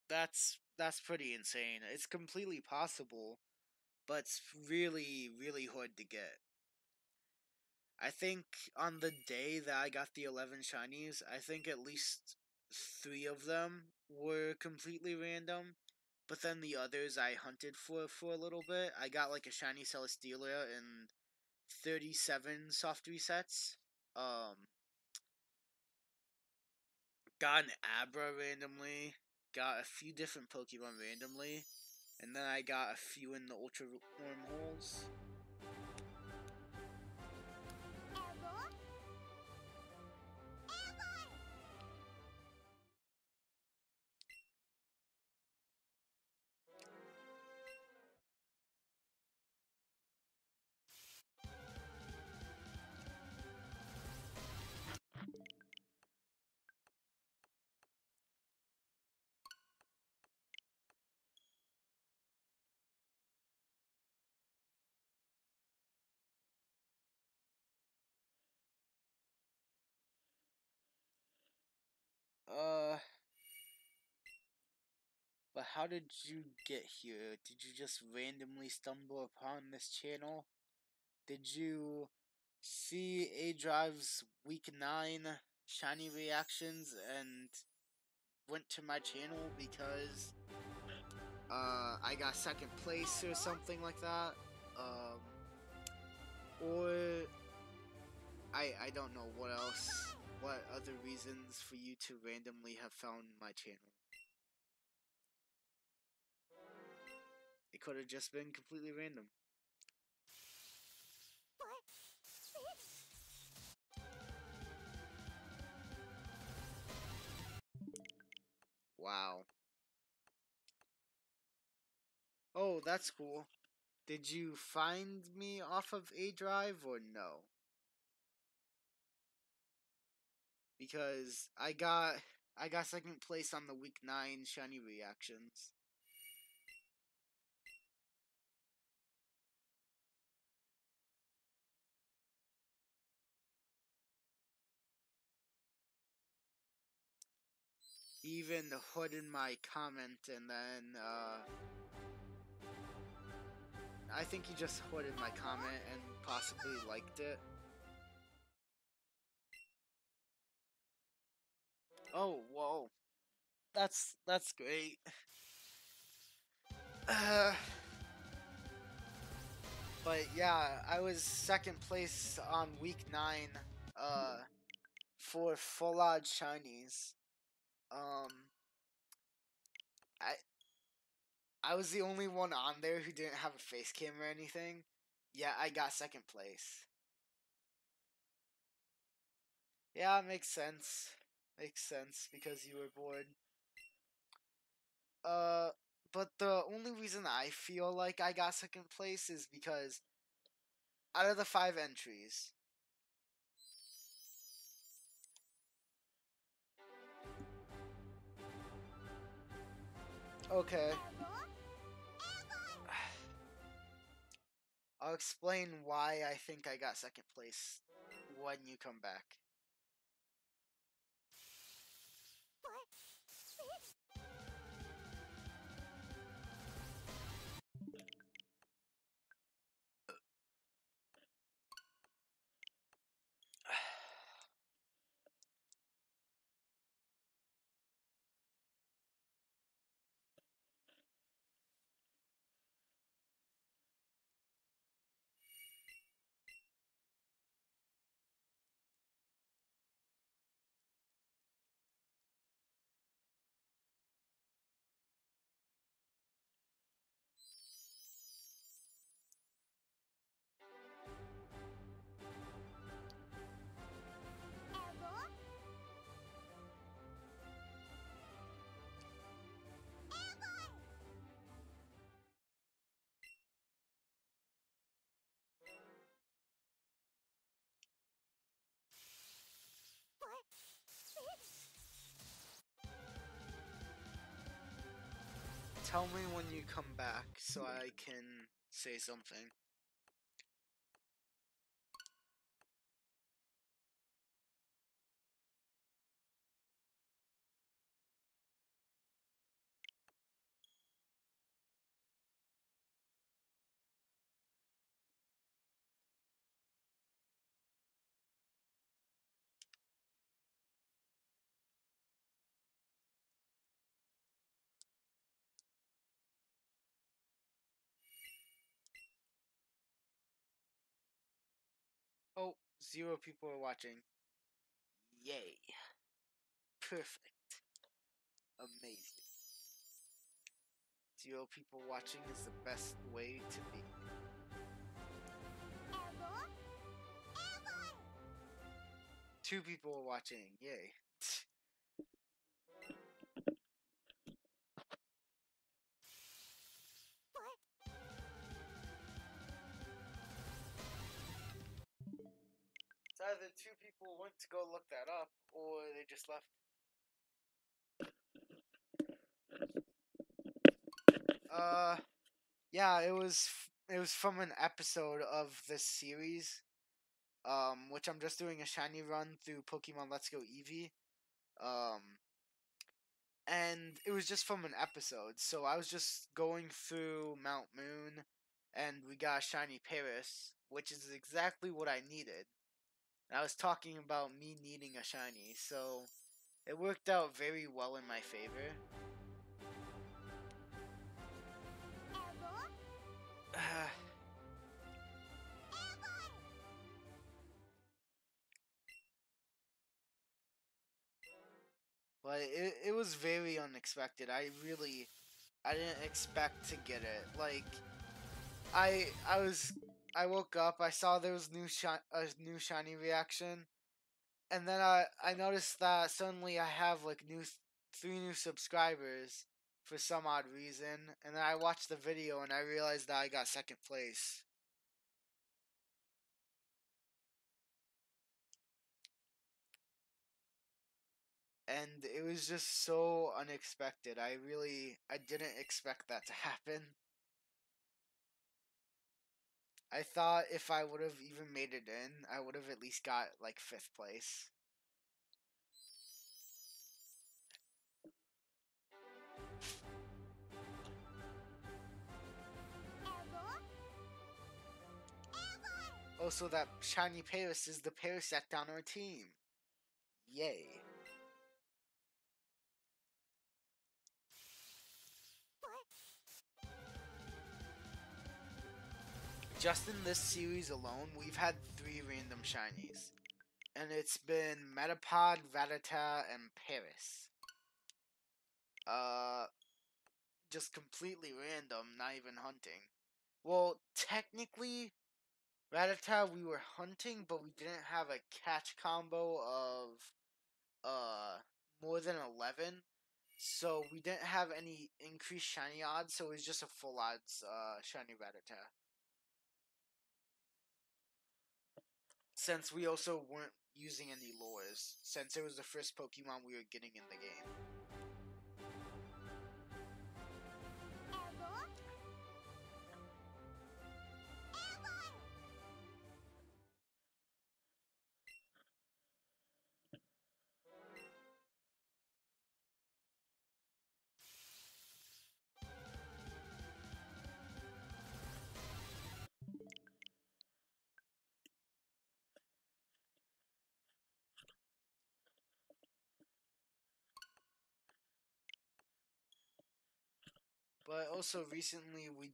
That's pretty insane. It's completely possible, but it's really hard to get. I think on the day that I got the 11 shinies, I think at least 3 of them were completely random, but then the others I hunted for a little bit. I got like a shiny Celesteela and 37 soft resets. Got an Abra randomly, got a few different Pokemon randomly, and then I got a few in the Ultra Wormholes. Uh, but how did you get here? Did you just randomly stumble upon this channel? Did you see A Drive's Week 9 shiny reactions and went to my channel because I got second place or something like that? Or I don't know what else, what other reasons for you to randomly have found my channel. It could have just been completely random. Wow. Oh, that's cool. Did you find me off of A Drive or no? Because I got second place on the week 9 shiny reactions. Even hooded my comment and then I think he just hooded my comment and possibly liked it. Oh, whoa. That's great. Uh, but yeah, I was second place on week 9 uh for full odd shinies. Um I I was the only one on there who didn't have a face cam or anything. Yeah, I got second place. Yeah, makes sense. Makes sense because you were bored. Uh, but the only reason I feel like I got second place is because out of the 5 entries, Okay. I'll explain why I think I got second place when you come back. Tell me when you come back so I can say something. Oh, 0 people are watching. Yay. Perfect. Amazing. 0 people watching is the best way to be. 2 people are watching. Yay. It's either 2 people went to go look that up, or they just left. Yeah, it was from an episode of this series, which I'm just doing a shiny run through Pokemon Let's Go Eevee. And it was just from an episode, so I was just going through Mount Moon, and we got a shiny Paris, which is exactly what I needed. And I was talking about me needing a shiny, so it worked out very well in my favor. But it was very unexpected. I didn't expect to get it. Like, I woke up, I saw there was a new shiny reaction, and then I noticed that suddenly I have like 3 new subscribers for some odd reason, and then I watched the video and I realized that I got second place. And it was just so unexpected. I didn't expect that to happen. I thought if I would have even made it in, I would have at least got like 5th place. Also, that shiny Paris is the Paris set on our team. Yay. Just in this series alone, we've had 3 random shinies. And it's been Metapod, Rattata, and Paris. Uh, just completely random, not even hunting. Well, technically, Rattata we were hunting, but we didn't have a catch combo of more than 11. So we didn't have any increased shiny odds, so it was just a full odds shiny Rattata. Since we also weren't using any lures, since it was the first Pokemon we were getting in the game. But also recently we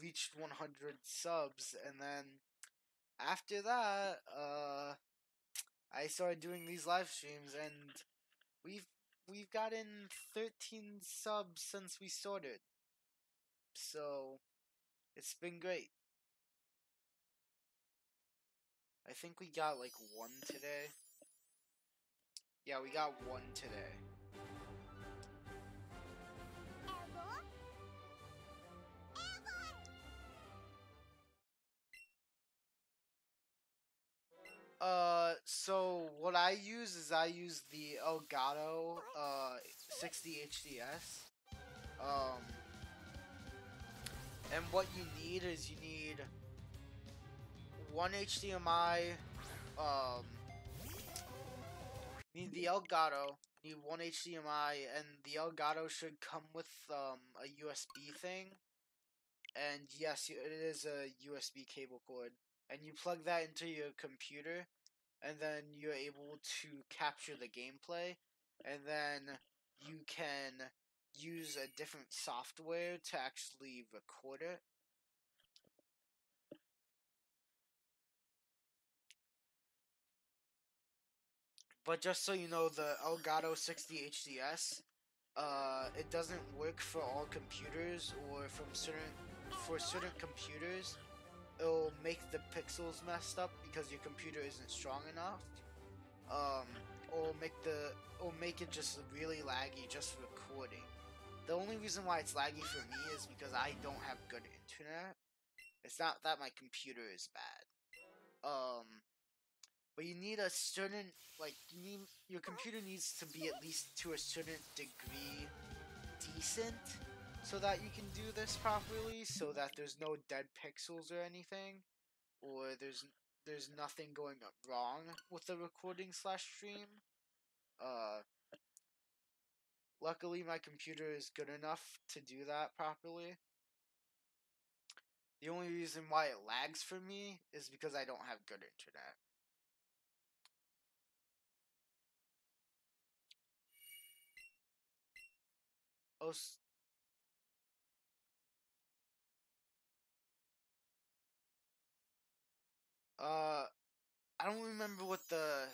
reached 100 subs, and then after that, I started doing these live streams, and we've we've gotten 13 subs since we started. So it's been great. I think we got like one today. Yeah, we got one today. So what I use is I use the Elgato 60 HDS. Um, and what you need is you need one HDMI. Um, need the Elgato. Need one HDMI, and the Elgato should come with a USB thing. And yes, it is a USB cable cord, and you plug that into your computer, and then you're able to capture the gameplay, and then you can use a different software to actually record it. But just so you know, the Elgato 60 HDS, it doesn't work for all computers, or for certain computers, it'll make the pixels messed up because your computer isn't strong enough. Um, or make it just really laggy just recording. The only reason why it's laggy for me is because I don't have good internet. It's not that my computer is bad. But you need a certain, like, your computer needs to be at least to a certain degree decent so that you can do this properly, so that there's no dead pixels or anything, or there's nothing going wrong with the recording slash stream. Uh, Luckily my computer is good enough to do that properly. The only reason why it lags for me is because I don't have good internet. Oh, uh, I don't remember what the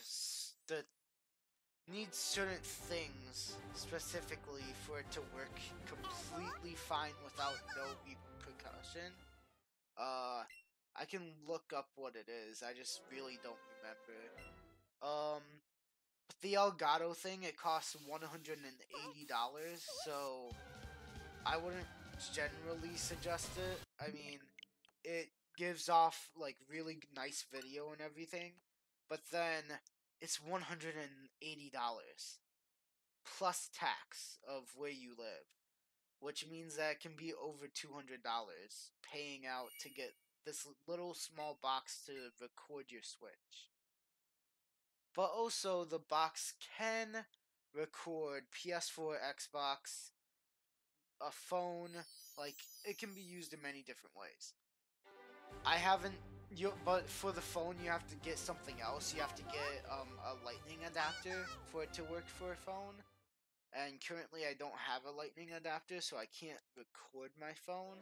needs certain things specifically for it to work completely fine without no repercussion. I can look up what it is. I just really don't remember. Um, but the Elgato thing, it costs $180, so I wouldn't generally suggest it. I mean, it gives off like really nice video and everything, but then it's $180 plus tax of where you live, which means that it can be over $200 paying out to get this little small box to record your Switch. But also, the box can record PS4, Xbox, a phone. Like, it can be used in many different ways. I haven't. But for the phone, you have to get something else. You have to get a lightning adapter for it to work for a phone. And currently, I don't have a lightning adapter, so I can't record my phone.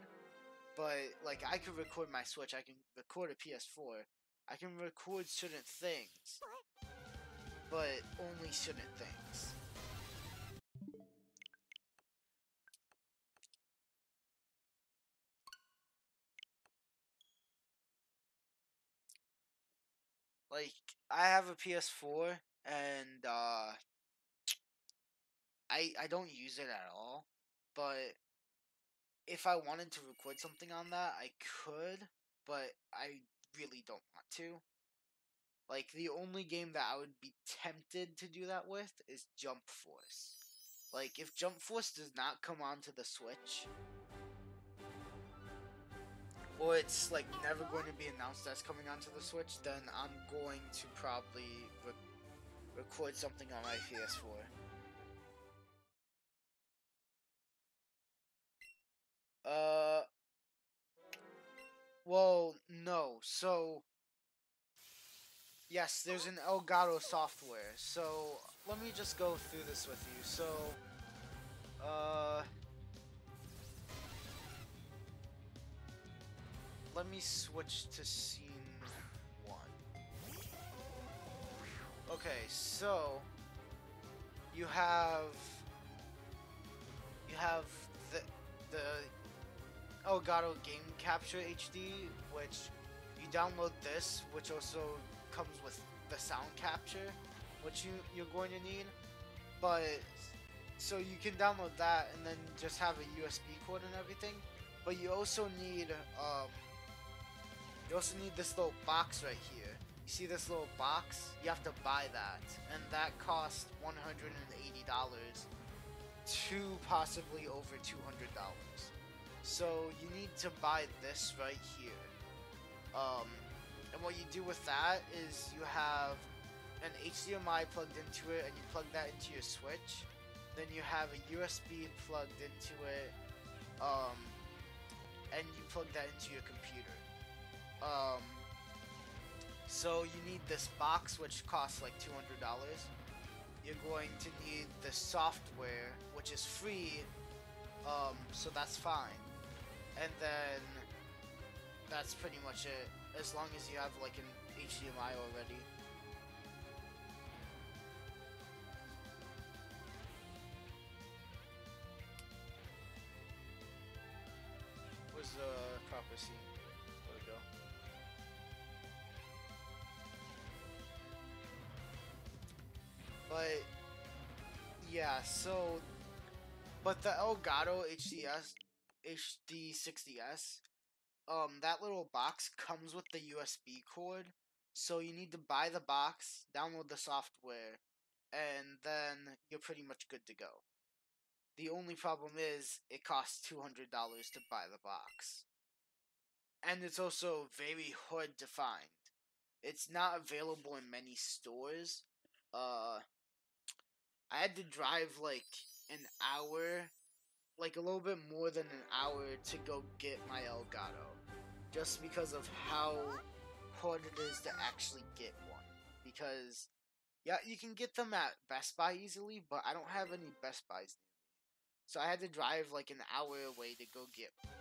But like, I could record my Switch. I can record a PS4. I can record certain things, but only certain things. Like, I have a PS4, and I don't use it at all. But if I wanted to record something on that, I could, but I really don't want to. Like, the only game that I would be tempted to do that with is Jump Force. Like, if Jump Force does not come onto the Switch, or it's like never going to be announced as coming onto the Switch, then I'm going to probably record something on my PS4. Uh, well, no. So, yes, there's an Elgato software. So, let me just go through this with you. So, uh, let me switch to scene 1. Okay, so you have the the Elgato Game Capture HD, which you download this, which also comes with the sound capture, which you're going to need. But so you can download that and then just have a USB cord and everything. But you also need this little box right here. You see this little box? You have to buy that, and that costs $180 to possibly over $200. So you need to buy this right here. And what you do with that is you have an HDMI plugged into it, and you plug that into your Switch. Then you have a USB plugged into it, and you plug that into your computer. So you need this box, which costs like $200. You're going to need the software, which is free, so that's fine. And then that's pretty much it, as long as you have like an HDMI already. Where's the proper scene? There we go. But yeah, so but the Elgato HD60S, that little box comes with the USB cord, so you need to buy the box, download the software, and then you're pretty much good to go. The only problem is it costs $200 to buy the box, and it's also very hard to find. It's not available in many stores. I had to drive like an hour, like a little bit more than an hour, to go get my Elgato, just because of how hard it is to actually get one. Because yeah, you can get them at Best Buy easily, but I don't have any Best Buys near me, so I had to drive like an hour away to go get one.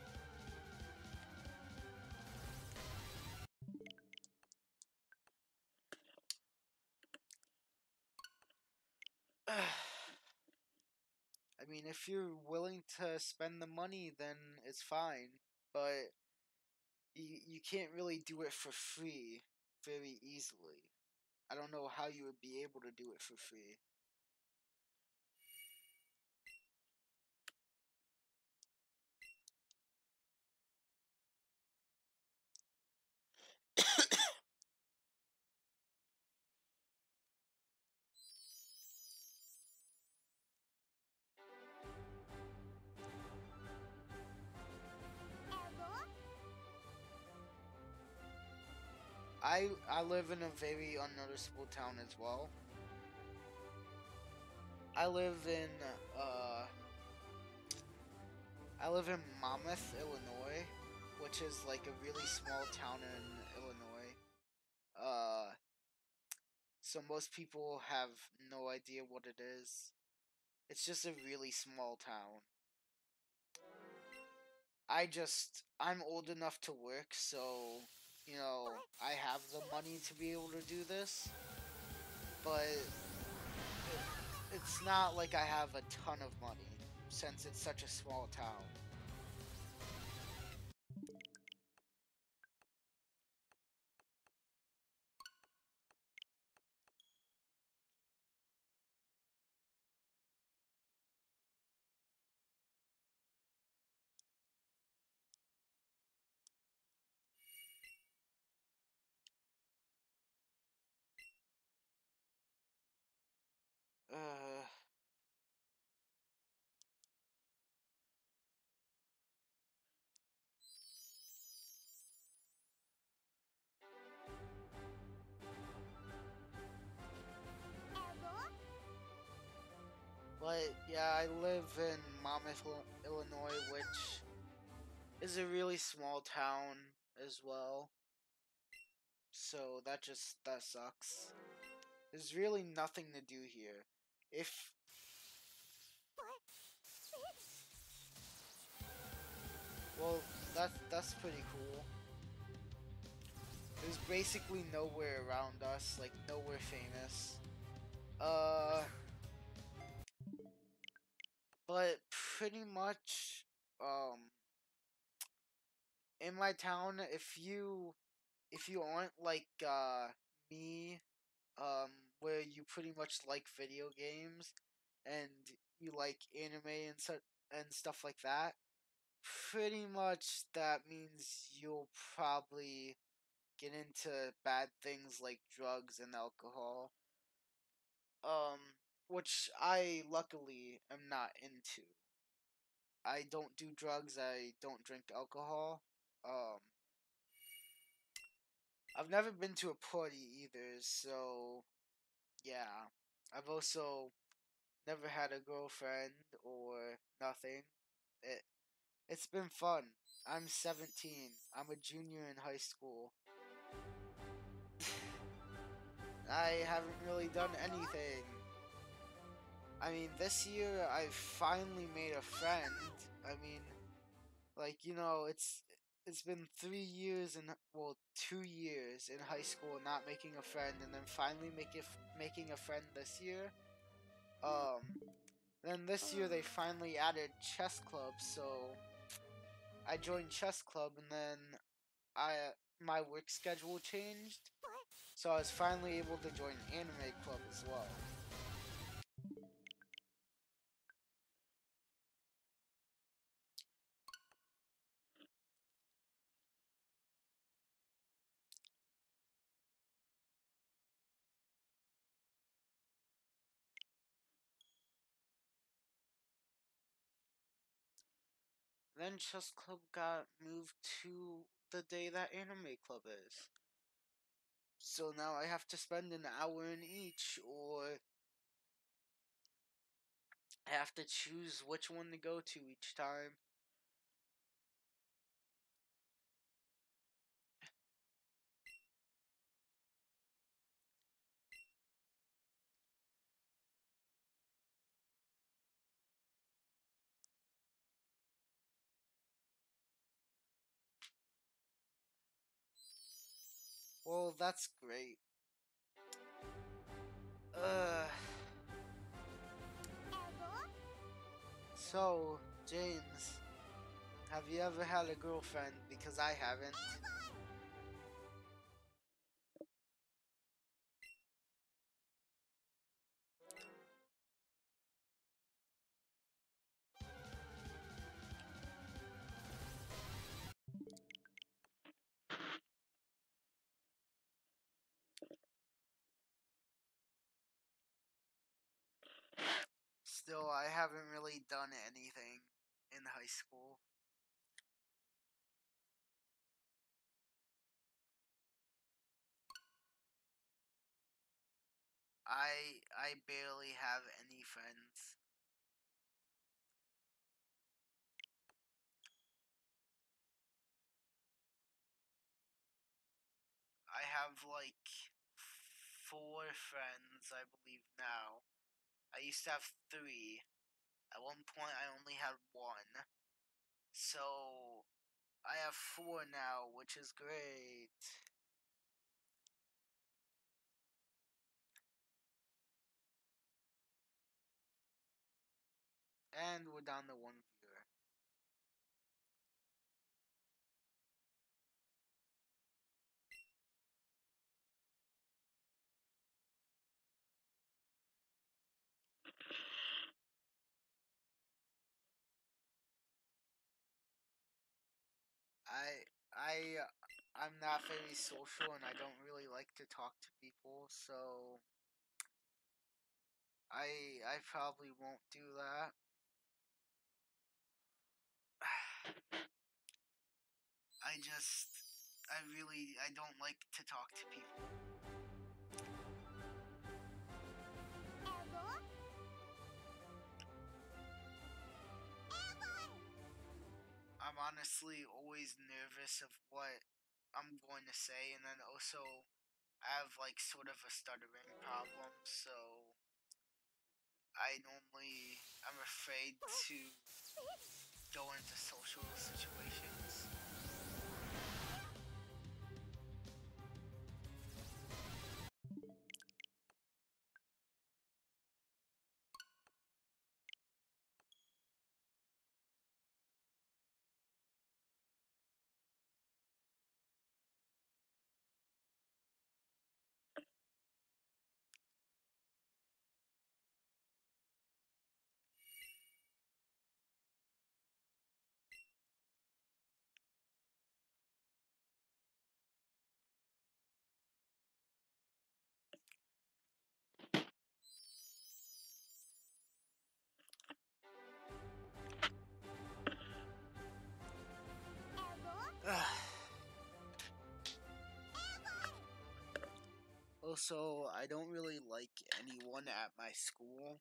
I mean, if you're willing to spend the money, then it's fine, but you can't really do it for free very easily. I don't know how you would be able to do it for free. I live in a very unnoticeable town as well. I live in uh I live in Monmouth, Illinois, which is like a really small town in Illinois. So most people have no idea what it is. It's just a really small town. I'm old enough to work, so I have the money to be able to do this, but it's not like I have a ton of money since it's such a small town. Uh, but yeah, I live in Monmouth, Illinois, which is a really small town as well. So that sucks. There's really nothing to do here. If well, that's pretty cool. There's basically nowhere around us, like nowhere famous. Uh, but pretty much, in my town, if you aren't like me, um, where you pretty much like video games and you like anime and stuff like that, pretty much that means you'll probably get into bad things like drugs and alcohol. Um, which I luckily am not into. I don't do drugs, I don't drink alcohol. Um, I've never been to a party either, so yeah. I've also never had a girlfriend or nothing. It it's been fun. I'm 17. I'm a junior in high school. I haven't really done anything. I mean, this year I finally made a friend. I mean, like, it's been 3 years and well, 2 years in high school not making a friend, and then finally making a friend this year. Um, then this year they finally added chess club, so I joined chess club, and then I my work schedule changed, so I was finally able to join anime club as well. Then chess club got moved to the day that anime club is. So now I have to spend an hour in each, or I have to choose which one to go to each time. Well, that's great. Uh, so, James, have you ever had a girlfriend? Because I haven't. Still, I haven't really done anything in high school. I barely have any friends. I have like 4 friends, I believe now. I used to have 3. At one point, I only had 1. So I have 4 now, which is great. And we're down to 1 viewer. I I I'm not very social, and I don't really like to talk to people, so I probably won't do that. I don't like to talk to people. I'm honestly always nervous of what I'm going to say, and then also I have like sort of a stuttering problem, so I'm afraid to go into social situations. also, I don't really like anyone at my school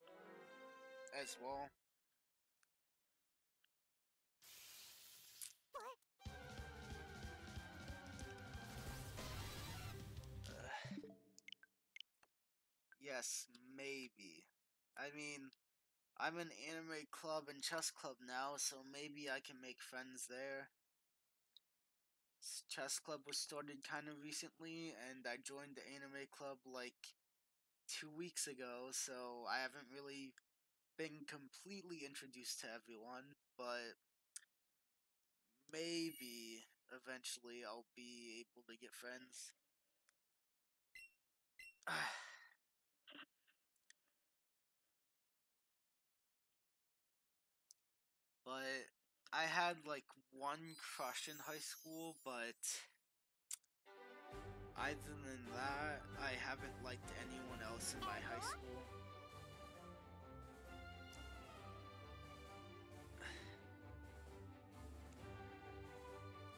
as well. Yes, maybe. I mean, I'm in anime club and chess club now, so maybe I can make friends there. Chess club was started kind of recently, and I joined the anime club like 2 weeks ago, so I haven't really been completely introduced to everyone, but maybe eventually I'll be able to get friends. But I had like one crush in high school, but other than that, I haven't liked anyone else in my high school.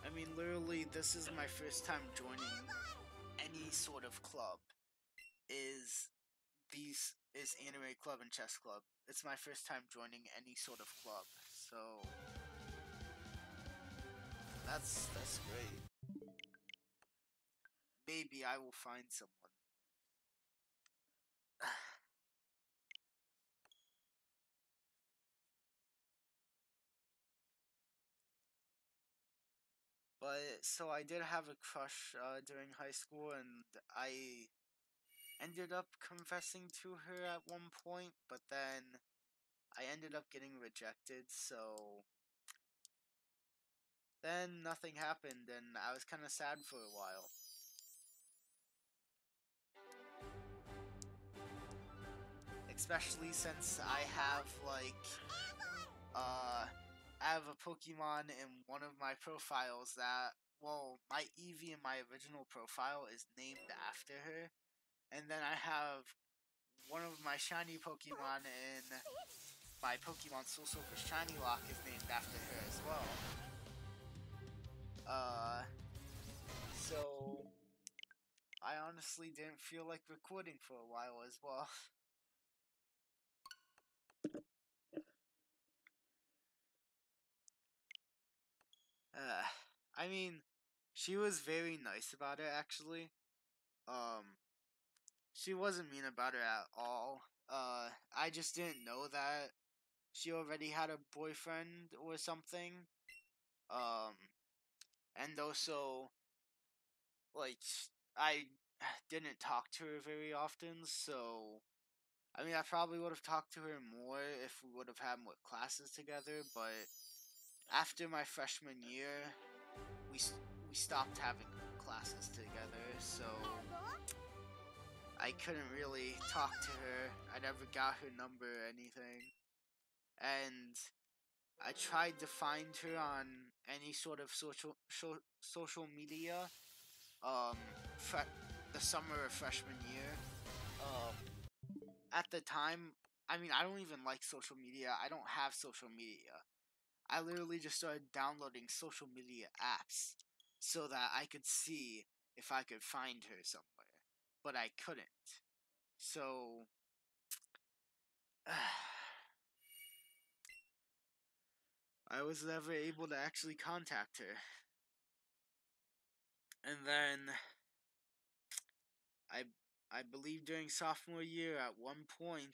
I mean, literally, this is my first time joining any sort of club. Is anime club and chess club. It's my first time joining any sort of club, so that's great. Maybe I will find someone. But so I did have a crush during high school, and I ended up confessing to her at one point, but then I ended up getting rejected, so then nothing happened, and I was kind of sad for a while. Especially since uh, I have a Pokemon in one of my profiles that, well, my Eevee in my original profile is named after her, and then I have one of my shiny Pokemon in my Pokemon Soul Silver Shiny Lock is named after her as well. So I honestly didn't feel like recording for a while as well. Uh, I mean, she was very nice about it actually. Um, she wasn't mean about it at all. I just didn't know that she already had a boyfriend or something. Um, and also, like, I didn't talk to her very often, so I mean, I probably would have talked to her more if we would have had more classes together, but after my freshman year, we, we stopped having classes together, so I couldn't really talk to her. I never got her number or anything. And I tried to find her on any sort of social media um, the summer of freshman year. Um, at the time, I mean, I don't even like social media. I don't have social media. I literally just started downloading social media apps so that I could see if I could find her somewhere. But I couldn't. So, I was never able to actually contact her. And then, I, I believe during sophomore year at one point,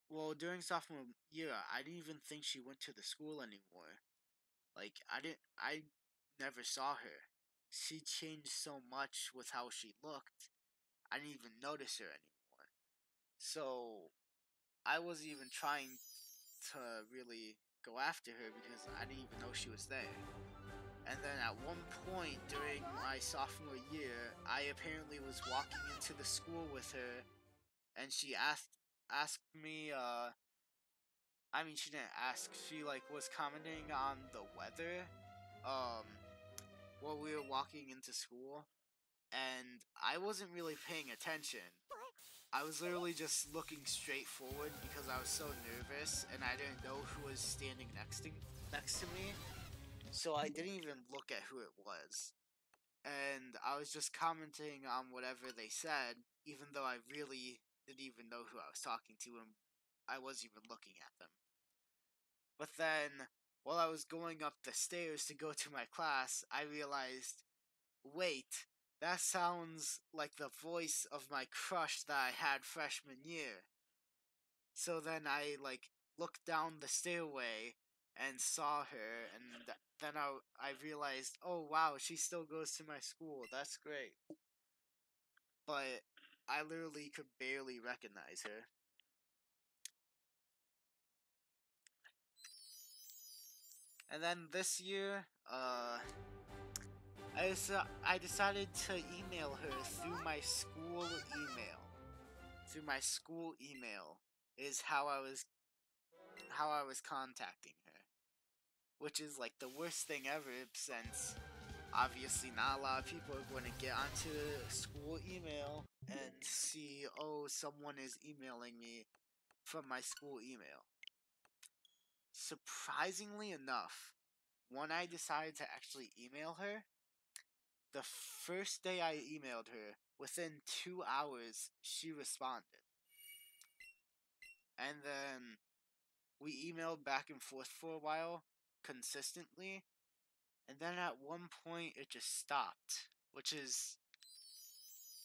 well, during sophomore year, I didn't even think she went to the school anymore. Like, I never saw her. She changed so much with how she looked. I didn't even notice her anymore. So, I wasn't even trying to really go after her because I didn't even know she was there. And then at one point during my sophomore year, I apparently was walking into the school with her, and she asked me. I mean, she didn't ask. She like was commenting on the weather. Um, while we were walking into school, and I wasn't really paying attention. I was literally just looking straight forward because I was so nervous and I didn't know who was standing next to me. So I didn't even look at who it was. and I was just commenting on whatever they said, even though I really didn't even know who I was talking to, and I wasn't even looking at them. But then, while I was going up the stairs to go to my class, I realized, wait, that sounds like the voice of my crush that I had freshman year. So then I, like, looked down the stairway and saw her, and then I realized, oh wow, she still goes to my school. That's great. But I literally could barely recognize her. And then this year, I decided to email her through my school email. Through my school email is how I was contacting her, which is like the worst thing ever, since obviously not a lot of people are going to get onto school email and see, oh, someone is emailing me from my school email. Surprisingly enough, when I decided to actually email her, the first day I emailed her, within 2 hours, she responded. And then we emailed back and forth for a while, consistently, and then at one point it just stopped,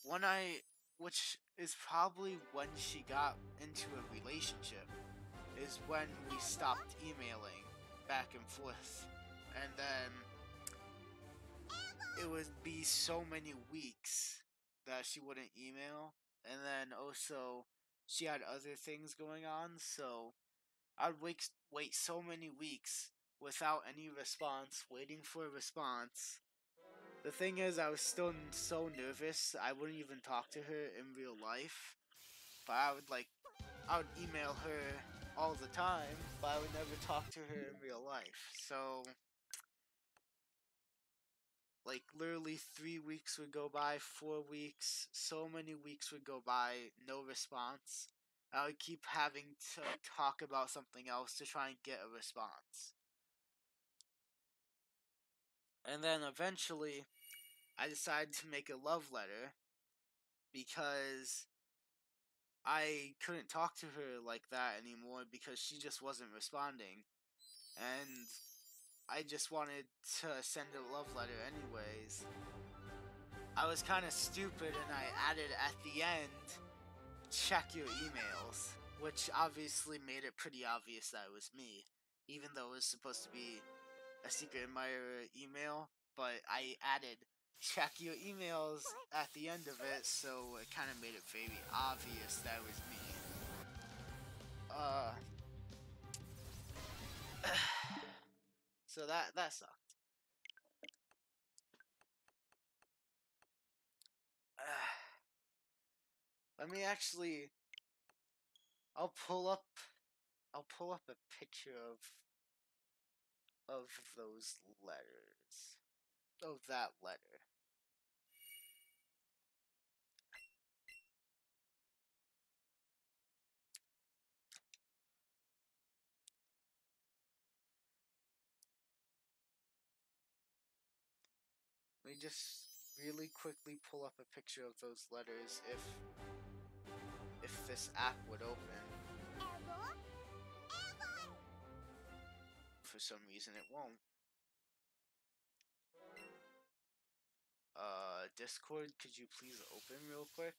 when I, which is probably when she got into a relationship, is when we stopped emailing back and forth. And then it would be so many weeks that she wouldn't email, and then also she had other things going on, so I'd wait so many weeks without any response, waiting for a response. The thing is, I was still so nervous, I wouldn't even talk to her in real life, but I would email her all the time, but I would never talk to her in real life. So like, literally 3 weeks would go by, 4 weeks, so many weeks would go by, no response. I would keep having to talk about something else to try and get a response. And then eventually, I decided to make a love letter because I couldn't talk to her like that anymore because she just wasn't responding. And I just wanted to send a love letter anyways. I was kind of stupid and I added at the end, check your emails, which obviously made it pretty obvious that it was me, even though it was supposed to be a secret admirer email, but I added check your emails at the end of it, so it kind of made it very obvious that it was me. Uh, so that sucked. Let me actually, I'll pull up, I'll pull up a picture of those letters, of that letter. Let me just really quickly pull up a picture of those letters if this app would open. For some reason it won't. Discord, could you please open real quick?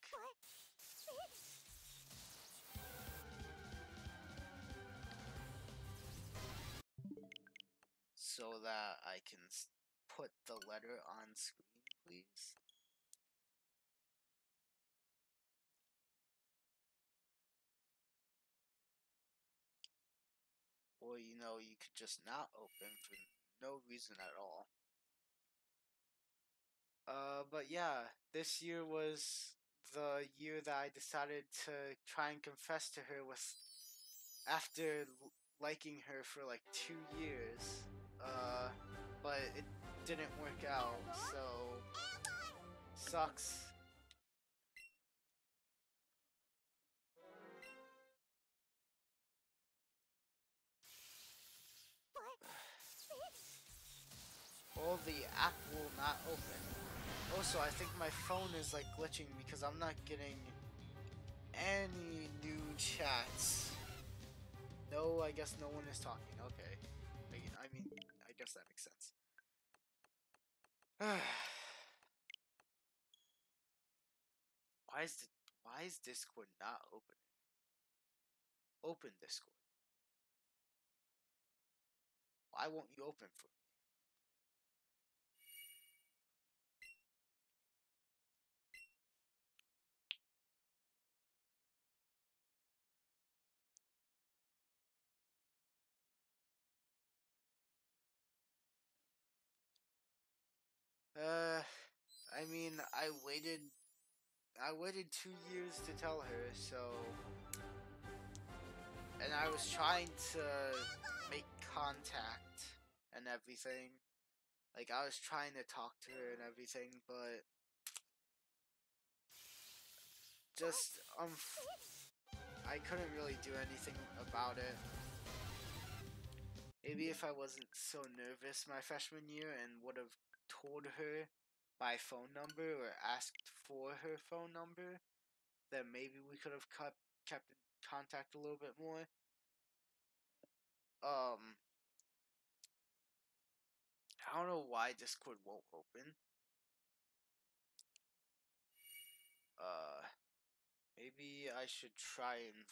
So that I can put the letter on screen, please. Or, you know, you could just not open for no reason at all. But yeah, this year was the year that I decided to try and confess to her after liking her for like 2 years. But it didn't work out, so sucks. Well, the app will not open. Also, I think my phone is like glitching because I'm not getting any new chats. No, I guess no one is talking. Okay. I mean, I guess that makes sense. why is the, why is Discord not opening? Open Discord. Why won't you open for me? I mean, I waited 2 years to tell her, so, and I was trying to make contact and everything. Like, I was trying to talk to her and everything, but just, I couldn't really do anything about it. Maybe if I wasn't so nervous my freshman year and would have told her my phone number or asked for her phone number, then maybe we could have kept in contact a little bit more. Um, I don't know why Discord won't open. Uh, maybe I should try and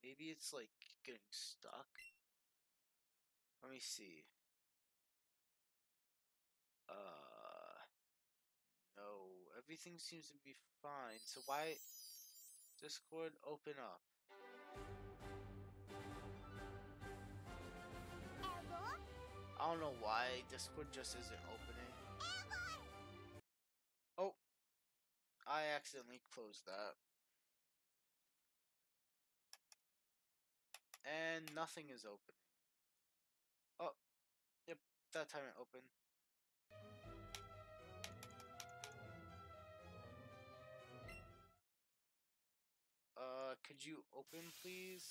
maybe it's like getting stuck. Let me see. No, everything seems to be fine. So why Discord open up? I don't know why Discord just isn't opening. Oh, I accidentally closed that. And nothing is opening. Oh, yep, that time it opened. Could you open, please?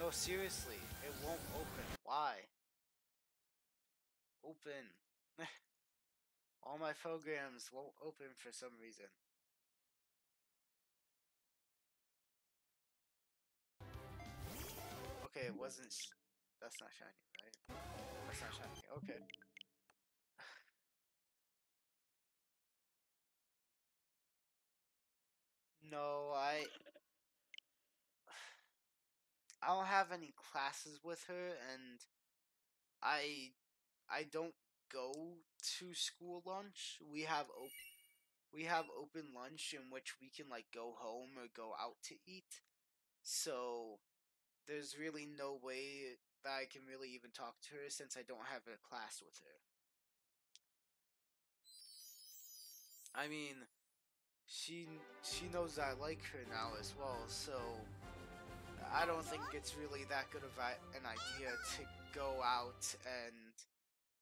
No, seriously, it won't open. Why? Open. All my programs won't open for some reason. Okay, it wasn't. That's not shiny, right? That's not shiny. Okay. No, I don't have any classes with her, and I I don't go to school lunch. We have open lunch in which we can like go home or go out to eat. So there's really no way that I can really even talk to her since I don't have a class with her. I mean, she knows I like her now as well, so I don't think it's really that good of an idea to go out and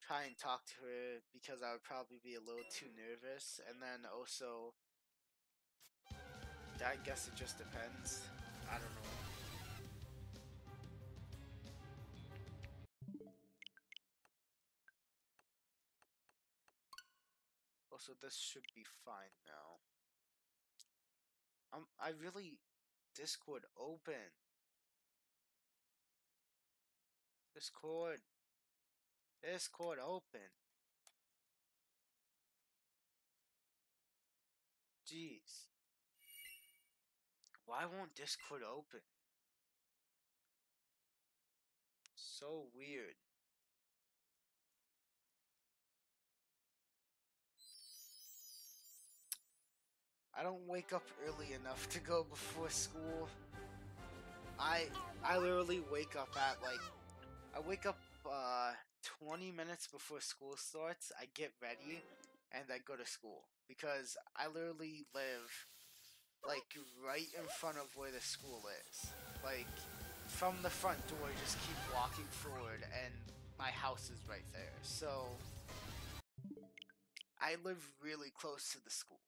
try and talk to her because I would probably be a little too nervous. And then also, I guess it just depends. I don't know. Also, this should be fine now. I really Discord open. Discord. Discord open. Jeez. Why won't Discord open? So weird. I don't wake up early enough to go before school. I I literally wake up at like I wake up 20 minutes before school starts. I get ready and I go to school because I literally live like right in front of where the school is. Like from the front door, just keep walking forward and my house is right there. So I live really close to the school.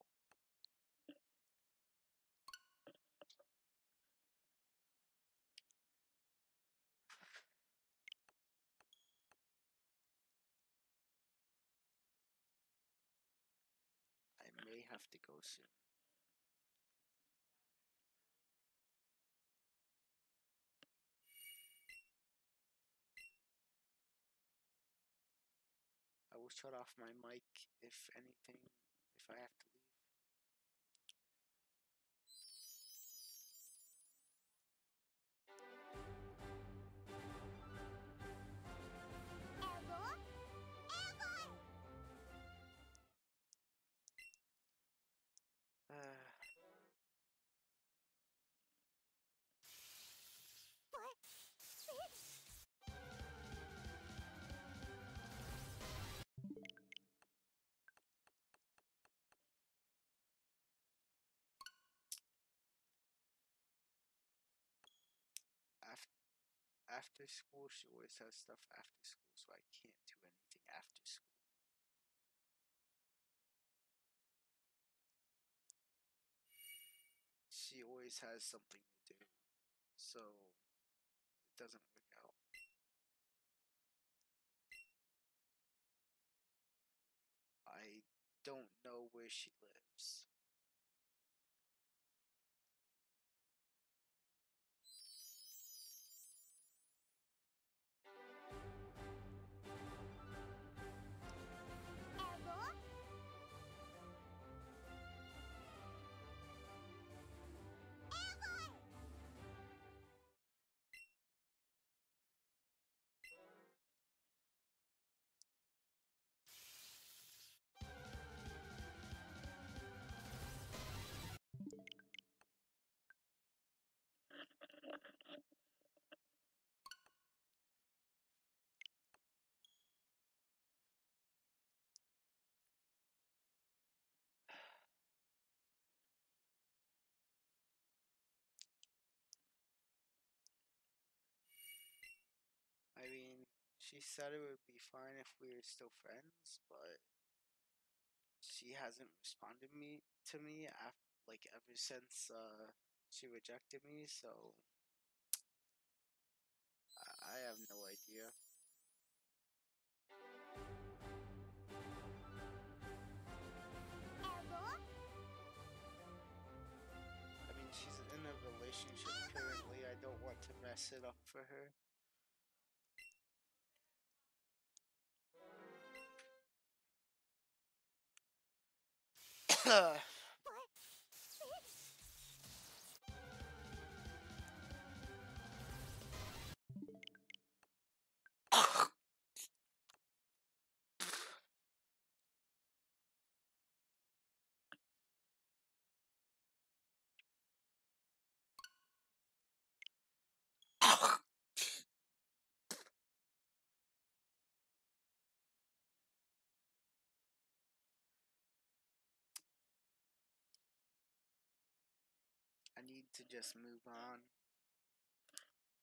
may have to go soon. I will shut off my mic if anything, if I have to leave. After school, she always has stuff after school, so I can't do anything after school. She always has something to do, so it doesn't work out. I don't know where she lives. I mean, she said it would be fine if we were still friends, but she hasn't responded to me like ever since she rejected me, so I have no idea. I mean, she's in a relationship currently. I don't want to mess it up for her. I need to just move on,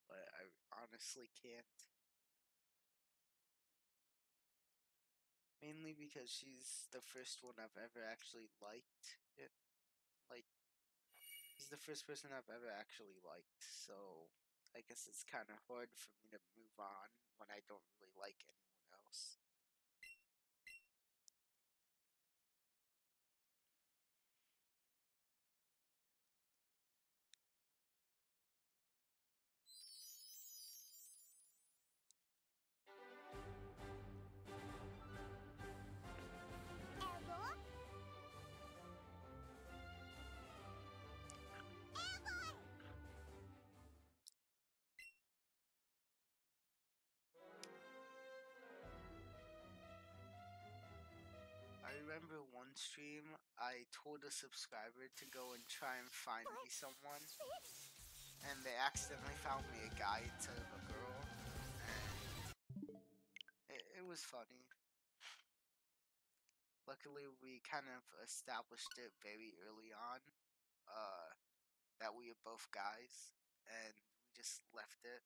but I honestly can't. Mainly because she's the first one I've ever actually liked. Like, he's the first person I've ever actually liked, so I guess it's kind of hard for me to move on when I don't really like anyone else. I remember one stream, I told a subscriber to go and try and find me someone, and they accidentally found me a guy instead of a girl, and it was funny. Luckily, we kind of established it very early on, that we are both guys, and we just left it.